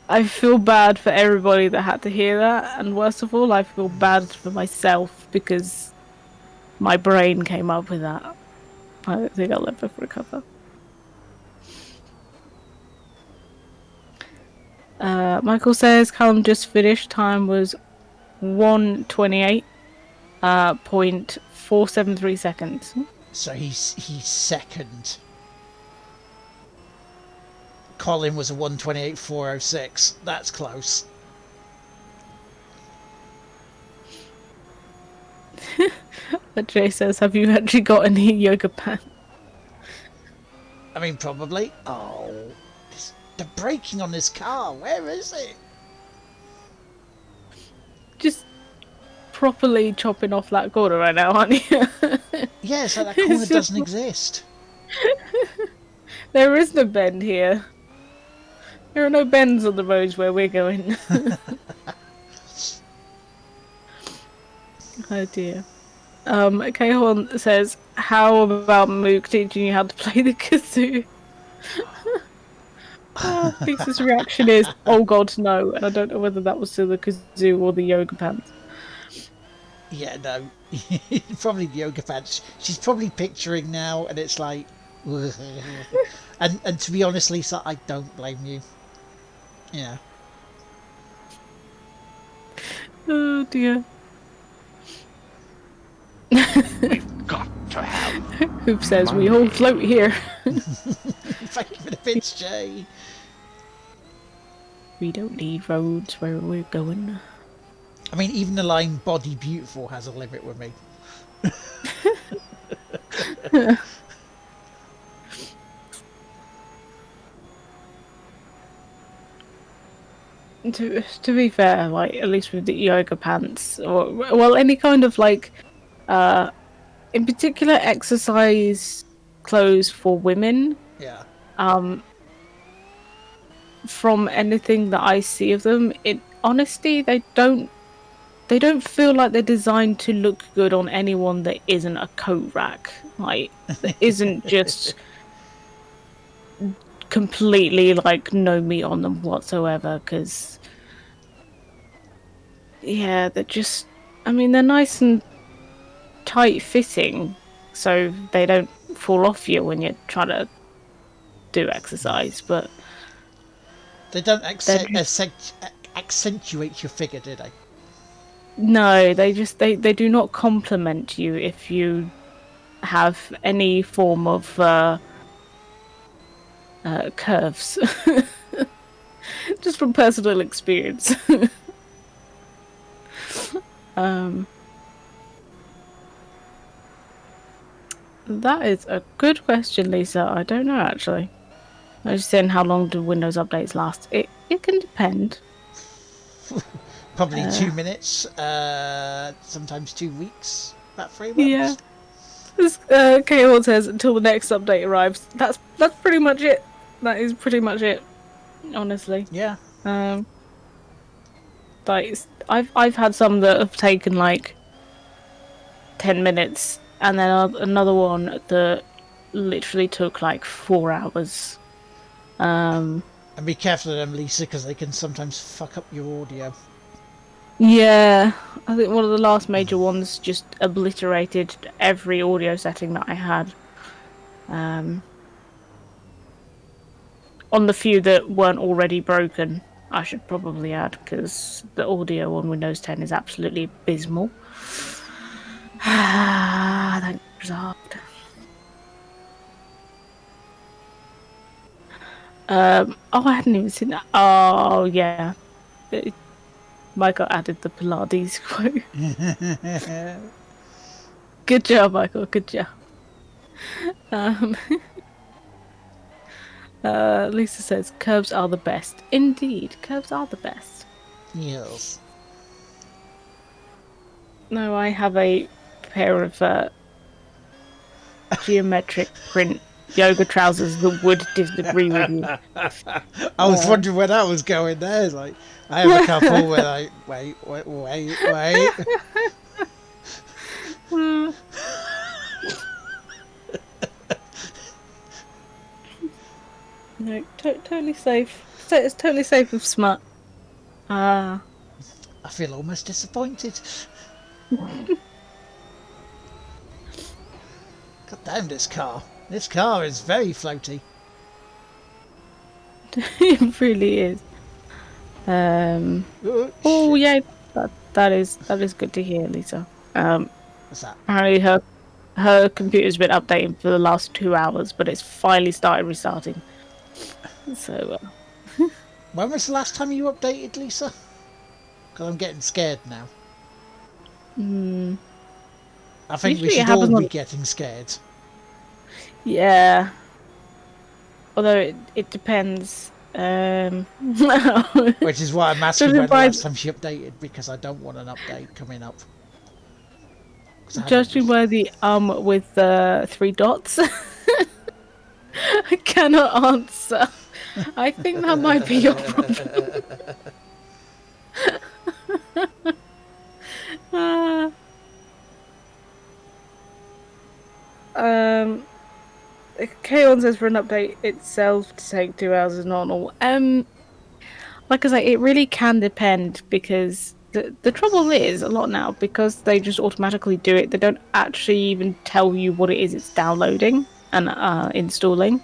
I feel bad for everybody that had to hear that, and worst of all, I feel bad for myself because my brain came up with that. I don't think I'll ever recover. Michael says Callum just finished. Time was 1:28. 0.473 seconds.
So he's second. Colin was a 128.406. That's close.
But Jay says, have you actually got any yoga pants?
I mean, probably. Oh, the braking on this car. Where is it?
Just properly chopping off that corner right now, aren't you?
Yeah, so that corner doesn't exist.
There is no bend here. There are no bends on the roads where we're going. Oh dear. Kehorn says, how about Mook teaching you how to play the kazoo? Lisa's reaction is, "Oh God, no!" And I don't know whether that was to the kazoo or the yoga pants.
Yeah, no. Probably the yoga pants. She's probably picturing now, and it's like... and to be honest, Lisa, I don't blame you. Yeah.
Oh dear.
We've got to have
Hoop says we all float here.
Thank you for the bits, Jay.
We don't need roads where we're going.
I mean, even the line "body beautiful" has a limit with me.
To be fair, like at least with the yoga pants, or well, any kind of like, in particular, exercise clothes for women.
Yeah.
From anything that I see of them, in honesty, they don't feel like they're designed to look good on anyone that isn't a coat rack. Like that isn't just completely like no meat on them whatsoever. Because yeah, they're just. I mean, they're nice and tight fitting, so they don't fall off you when you're trying to do exercise. But
They don't
they're just,
accentuate your figure, do they?
no, they do not compliment you if you have any form of curves. Just from personal experience. um, that is a good question, Lisa. I don't know actually. I was just saying, how long do Windows updates last? It can depend.
Probably 2 minutes. Sometimes 2 weeks. About 3 months.
Yeah. This K-Hall says until the next update arrives. That's pretty much it. That is pretty much it. Honestly.
Yeah.
Like I've had some that have taken like 10 minutes, and then another one that literally took like 4 hours.
And be careful of them, Lisa, because they can sometimes fuck up your audio.
Yeah, I think one of the last major ones just obliterated every audio setting that I had. On the few that weren't already broken, I should probably add, because the audio on Windows 10 is absolutely abysmal. Thank resolved. Oh, I hadn't even seen that. Oh, yeah. Michael added the Pilates quote. Good job, Michael. Good job. Lisa says, curves are the best. Indeed, curves are the best.
Yes.
No, I have a pair of geometric print yoga trousers that would disagree with you.
I was wondering where that was going there. It's like, I have a couple where I... Wait.
No, totally safe. It's totally safe with smut.
I feel almost disappointed. God damn this car. This car is very floaty.
It really is. Oh
Shit.
yeah, that is good to hear, Lisa.
What's that?
Apparently her computer's been updating for the last 2 hours, but it's finally started restarting. So
When was the last time you updated, Lisa? Because I'm getting scared now. I think we
Usually it
should all
happens
be
on-
getting scared.
yeah. Although it depends.
Which is why I'm asking
Judging
when the
by-
last time she updated, because I don't want an update coming up.
Judging by the with the 3 dots, I cannot answer. I think that might be your problem. K1 says for an update itself to take 2 hours is normal. Like I say, it really can depend because the trouble is a lot now because they just automatically do it. They don't actually even tell you what it is it's downloading and installing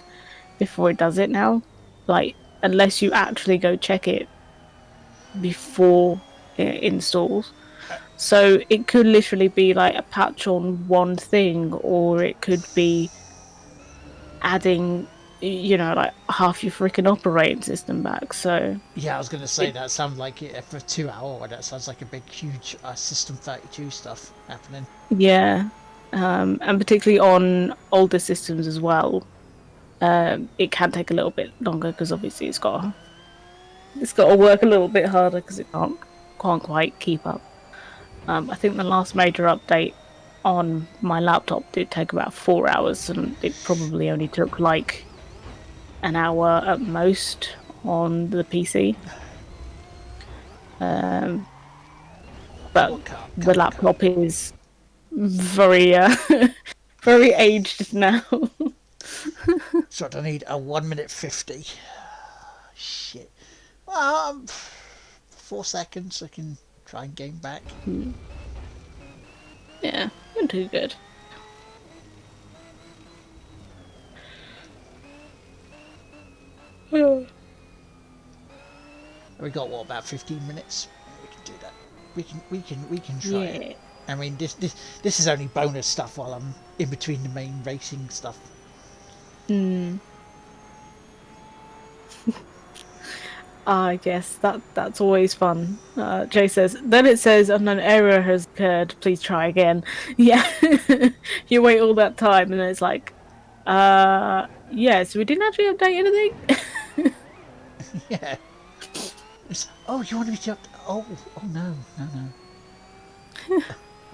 before it does it now. Like unless you actually go check it before it installs. So it could literally be like a patch on one thing, or it could be adding, like half your freaking operating system back. So
Yeah, I was going to say
it,
that sounds like it for a 2 hour. That sounds like a big, huge System 32 stuff happening.
yeah, and particularly on older systems as well, it can take a little bit longer because obviously it's got to work a little bit harder because it can't quite keep up. I think the last major update on my laptop did take about 4 hours, and it probably only took like an hour at most on the PC. But
What car?
the laptop is very, very aged now.
So I need a 1 minute 50. Shit. Well, 4 seconds. I can try and gain back.
Yeah, you're too good.
We got what, about 15 minutes? We can do that. We can try it. I mean, this is only bonus stuff while I'm in between the main racing stuff.
I guess that's always fun. Jay says, then it says an error has occurred, please try again. Yeah. You wait all that time and then it's like, yes, we didn't actually update anything.
Yeah. Oh, you want me to oh no. I'm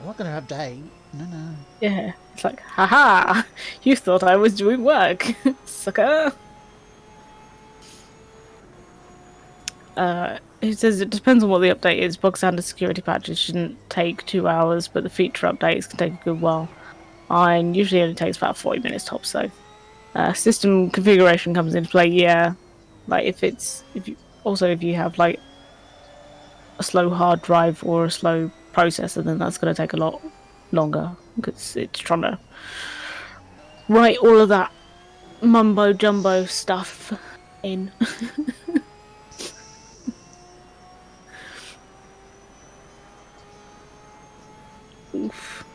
not going to update. No.
Yeah. It's like, haha, you thought I was doing work, sucker. It says it depends on what the update is. Bog standard security patches shouldn't take 2 hours, but the feature updates can take a good while. Mine usually only takes about 40 minutes tops, though. System configuration comes into play, yeah. Like if you have like a slow hard drive or a slow processor, then that's going to take a lot longer because it's trying to write all of that mumbo jumbo stuff in. Oof.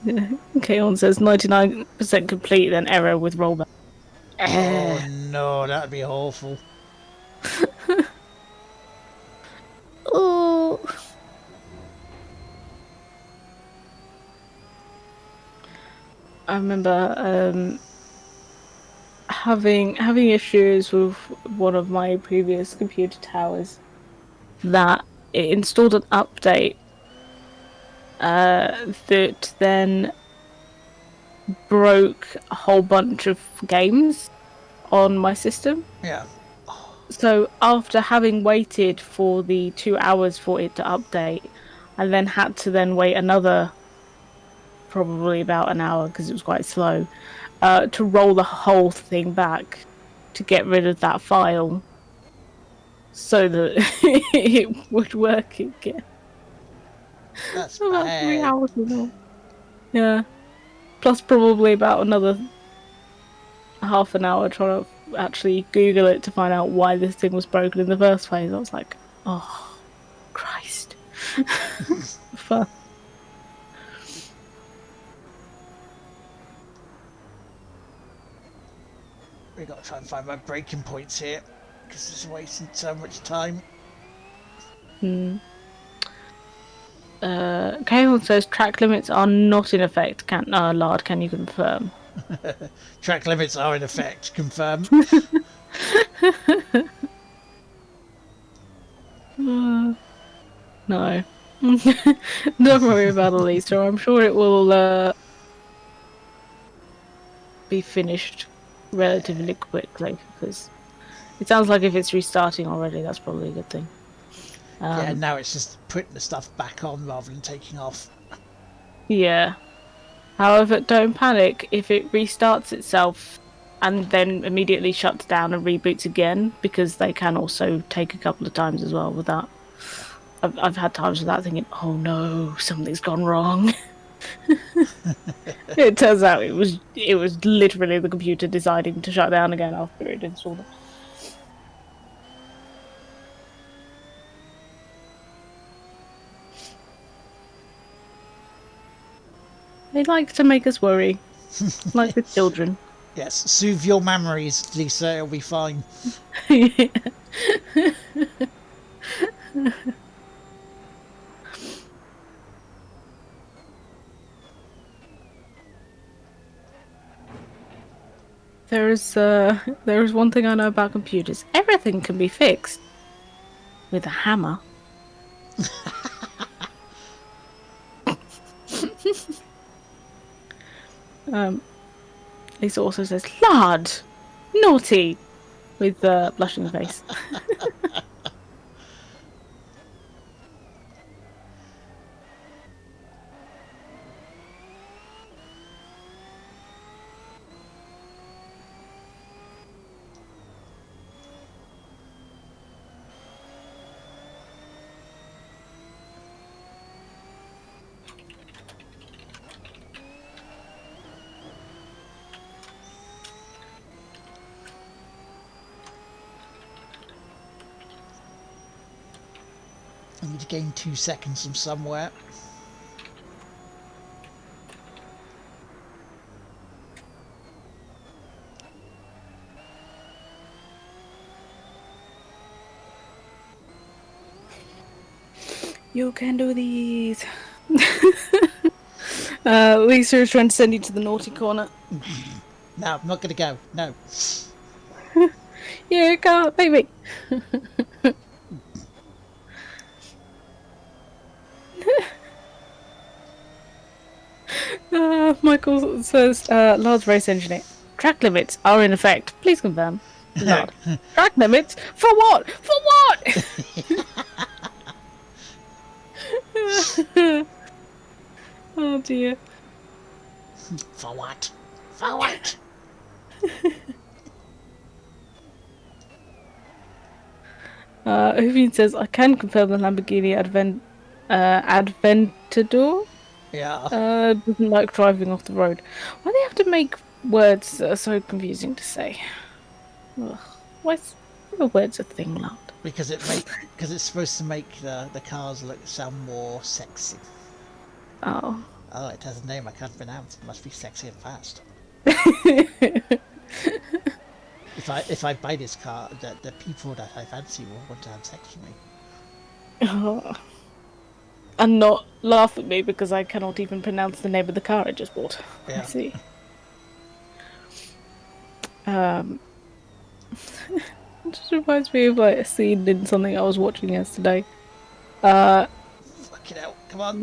Yeah. Kaon says 99% complete, then error with rollback.
Oh no, that'd be awful.
Oh. I remember having issues with one of my previous computer towers that it installed an update that then broke a whole bunch of games on my system.
Yeah.
So after having waited for the 2 hours for it to update, I then had to then wait another probably about an hour because it was quite slow to roll the whole thing back to get rid of that file so that it would work again.
That's
About
bad.
3 hours ago. Yeah. Plus probably about another half an hour trying to actually Google it to find out why this thing was broken in the first place. I was like, oh, Christ. Fun.
We got to try and find my breaking points here because it's wasting so much time.
Cahill says track limits are not in effect. Lard, can you confirm?
Track limits are in effect. Confirm.
No. Don't worry about Elisa. I'm sure it will be finished relatively quickly because it sounds like if it's restarting already, that's probably a good thing.
Yeah, now it's just putting the stuff back on rather than taking off.
Yeah. However, don't panic if it restarts itself and then immediately shuts down and reboots again, because they can also take a couple of times as well with that. I've had times with that thinking, oh no, something's gone wrong. It turns out it was literally the computer deciding to shut down again after it installed it. They like to make us worry, like the children.
Yes, soothe your memories, Lisa. It'll be fine.
There is one thing I know about computers. Everything can be fixed with a hammer. Lisa also says, "Lard, naughty," with blushing face.
I need to gain 2 seconds from somewhere.
You can do these. Lisa is trying to send you to the naughty corner.
No, I'm not going to go. No.
Yeah, go, baby. Michael says, Lards race engineer. Track limits are in effect. Please confirm. Lard. Track limits? For what? For what? Oh dear.
For what? For what?
Hoovien says, I can confirm the Lamborghini Aventador
Yeah.
doesn't like driving off the road. Why do they have to make words that are so confusing to say? Ugh. Why are words a thing, Lard?
Because it's supposed to make the cars sound more sexy.
Oh.
Oh, it has a name I can't pronounce. It must be sexy and fast. If I buy this car, the people that I fancy will want to have sex with me.
Oh. And not laugh at me because I cannot even pronounce the name of the car I just bought.
Yeah.
I see. It just reminds me of like a scene in something I was watching yesterday.
Fucking hell, come on.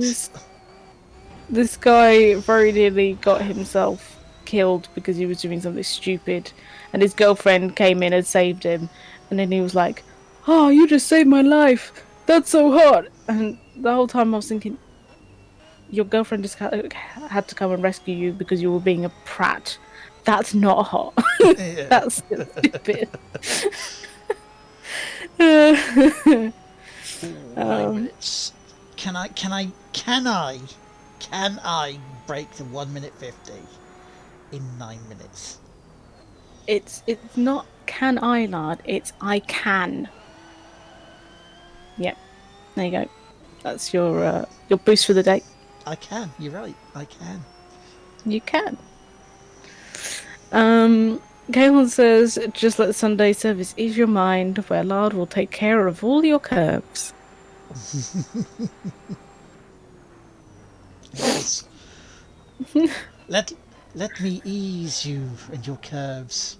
This guy very nearly got himself killed because he was doing something stupid, and his girlfriend came in and saved him, and then he was like, "Oh, you just saved my life. That's so hot." And the whole time I was thinking, your girlfriend just had to come and rescue you because you were being a prat. That's not hot. That's stupid.
9 minutes. Can I break the 1 minute 50 in 9 minutes?
It's not can I, lad. It's I can. Yep. There you go. That's your boost for the day.
I can. You're right. I can.
You can. Galen says, just let Sunday service ease your mind, where Lard will take care of all your curves.
Yes. let me ease you and your curves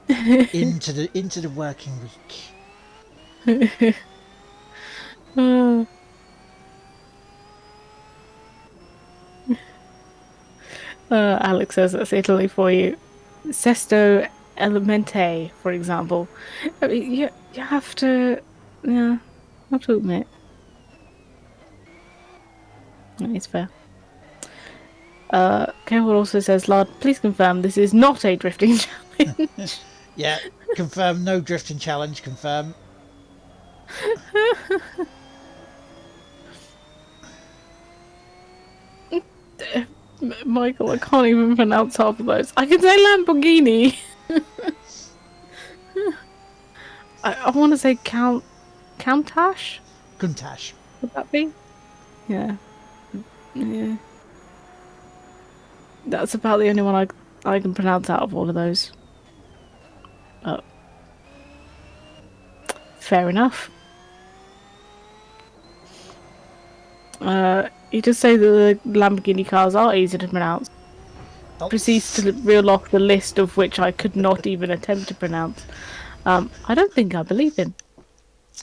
into the working week.
Alex says that's Italy for you. Sesto Elemente, for example. I mean, you have to, yeah, I have to admit. It's fair. Carol also says, Lard, please confirm this is not a drifting challenge.
Yeah, confirm. No drifting challenge. Confirm.
Michael, I can't even pronounce half of those. I can say Lamborghini. I want to say Countach?
Kuntash.
Would that be? Yeah. Yeah. That's about the only one I can pronounce out of all of those. Oh, fair enough. You just say that the Lamborghini cars are easy to pronounce.
Oh,
Proceeds to reel off the list of which I could not even attempt to pronounce. I don't think I believe him.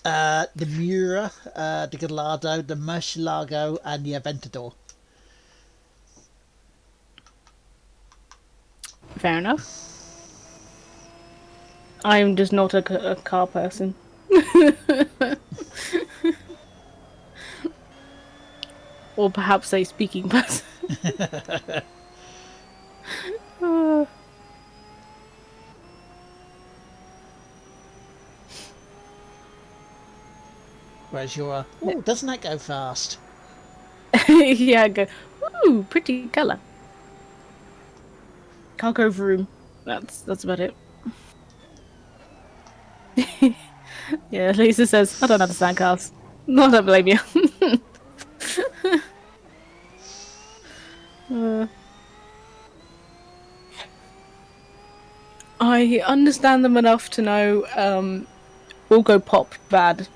the Mura, the Gallardo, the Murcielago, and the Aventador.
Fair enough. I am just not a car person. Or perhaps a speaking person.
Whereas you're, oh, doesn't that go fast?
Yeah, I go, ooh, pretty colour. Can't go room. That's about it. Yeah, Lisa says, I don't understand cars. No, I don't blame you. I understand them enough to know we'll go pop bad.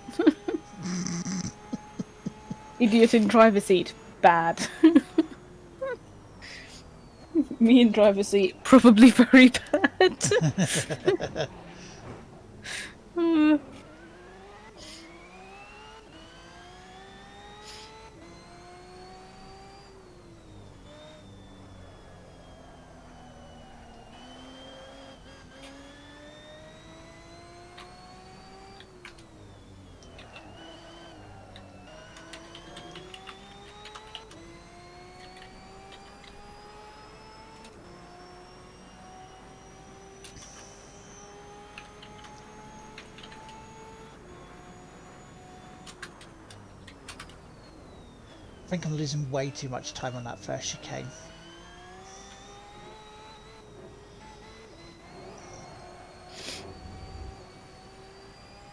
Idiot in driver's seat bad. Me in driver's seat probably very bad.
I think I'm losing way too much time on that first chicane.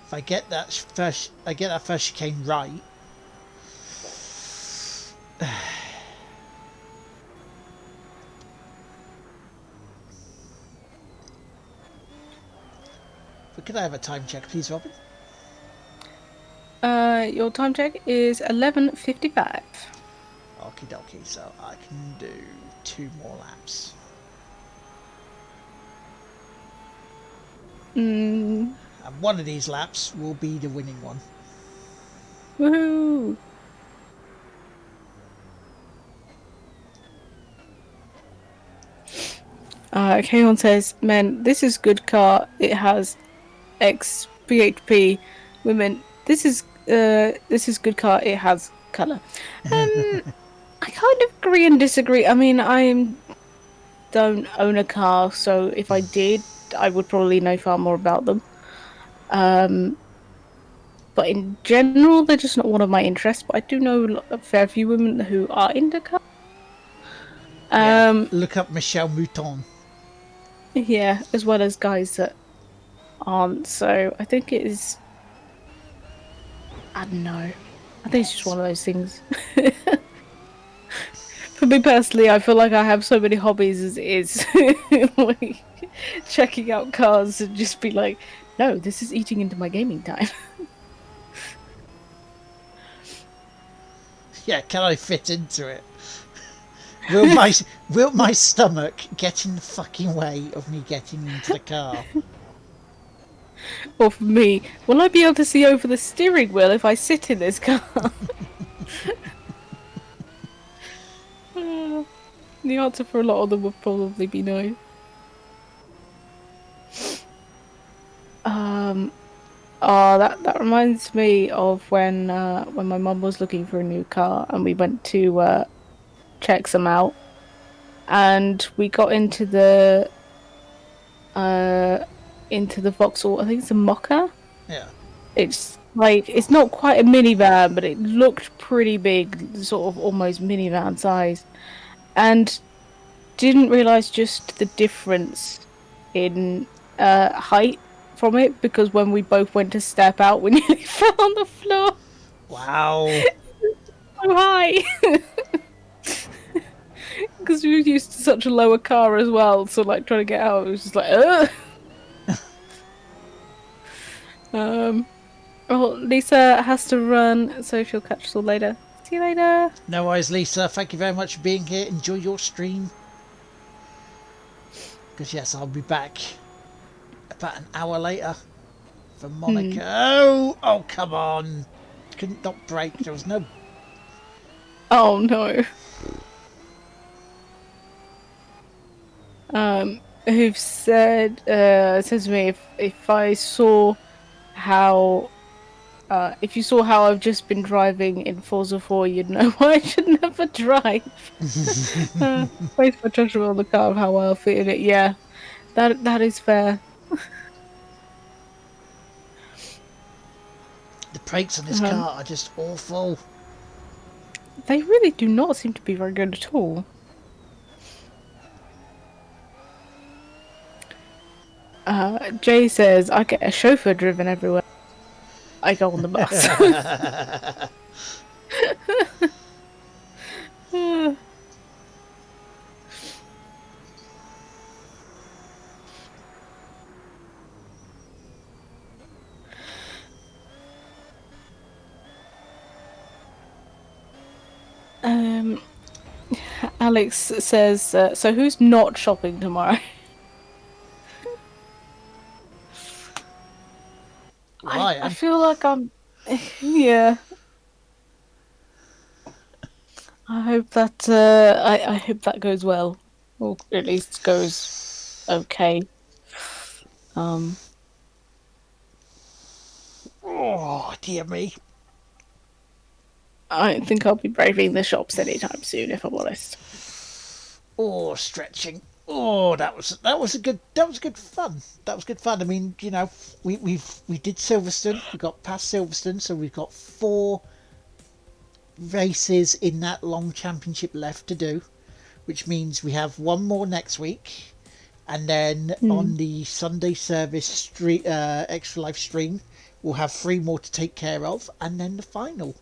If I get that first chicane right. But could I have a time check, please, Robin?
Your time check is 11:55.
Okie dokie, so I can do 2 more laps. And one of these laps will be the winning one.
Woohoo! Kayon says, "Men, this is good car. It has XPHP. Women, this is good car. It has color." I kind of agree and disagree. I mean, I don't own a car, so if I did, I would probably know far more about them. But in general, they're just not one of my interests. But I do know a fair few women who are into cars.
Look up Michelle Mouton.
Yeah, as well as guys that aren't. So I think it is. I don't know. I think it's just one of those things. For me personally, I feel like I have so many hobbies as it is. Like, checking out cars and just be like, no, this is eating into my gaming time.
Yeah, can I fit into it? Will my stomach get in the fucking way of me getting into the car?
Or for me, will I be able to see over the steering wheel if I sit in this car? The answer for a lot of them would probably be no. That reminds me of when my mum was looking for a new car and we went to check some out. and we got into the Vauxhall. I think it's a Mocha.
Yeah.
It's like it's not quite a minivan, but it looked pretty big, sort of almost minivan size. And didn't realize just the difference in height from it because when we both went to step out, we nearly fell on the floor.
Wow.
So high because we were used to such a lower car as well. So like trying to get out, it was just like, ugh. Well, Lisa has to run, so she'll catch us all later. See you later.
No worries, Lisa. Thank you very much for being here. Enjoy your stream. Because, yes, I'll be back about an hour later for Monaco. Oh, come on. Couldn't not break. There was no...
Oh no. Who've said says to me if I saw how if you saw how I've just been driving in Forza 4, you'd know why I should never drive. Based my judgment on the car of how well I fit in it. Yeah, that is fair.
The brakes on this car are just awful.
They really do not seem to be very good at all. Jay says I get a chauffeur driven everywhere. I go on the bus. Alex says, so who's not shopping tomorrow? I feel like I'm... Yeah. I hope that I hope that goes well, or at least goes okay.
Oh, dear me.
I don't think I'll be braving the shops anytime soon, if I'm honest.
Oh, stretching. Oh, that was good fun. That was good fun. I mean, you know, we did Silverstone. We got past Silverstone, so we've got 4 races in that long championship left to do, which means we have 1 more next week, and then on the Sunday service extra live stream, we'll have 3 more to take care of, and then the final.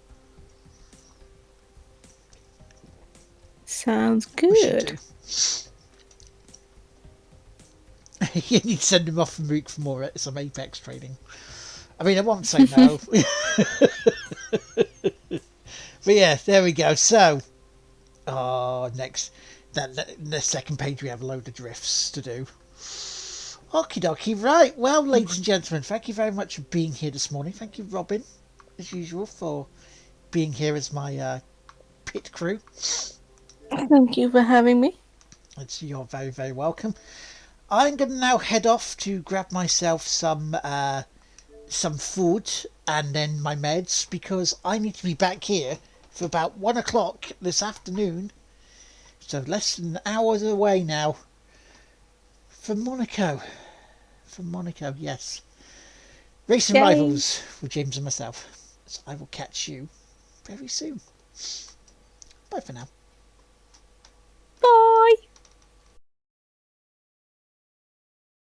Sounds good.
You need to send him off for Mook for more some Apex training. I mean, I won't say no. But yeah, there we go. So, next, the second page we have a load of drifts to do. Okie dokie, right. Well, ladies and gentlemen, thank you very much for being here this morning. Thank you, Robin, as usual, for being here as my pit crew.
Thank you for having me.
You're very, very welcome. I'm going to now head off to grab myself some food and then my meds, because I need to be back here for about 1 o'clock this afternoon. So less than an hour away now from Monaco. Yes. Racing
Yay.
Rivals with James and myself. So I will catch you very soon. Bye for now.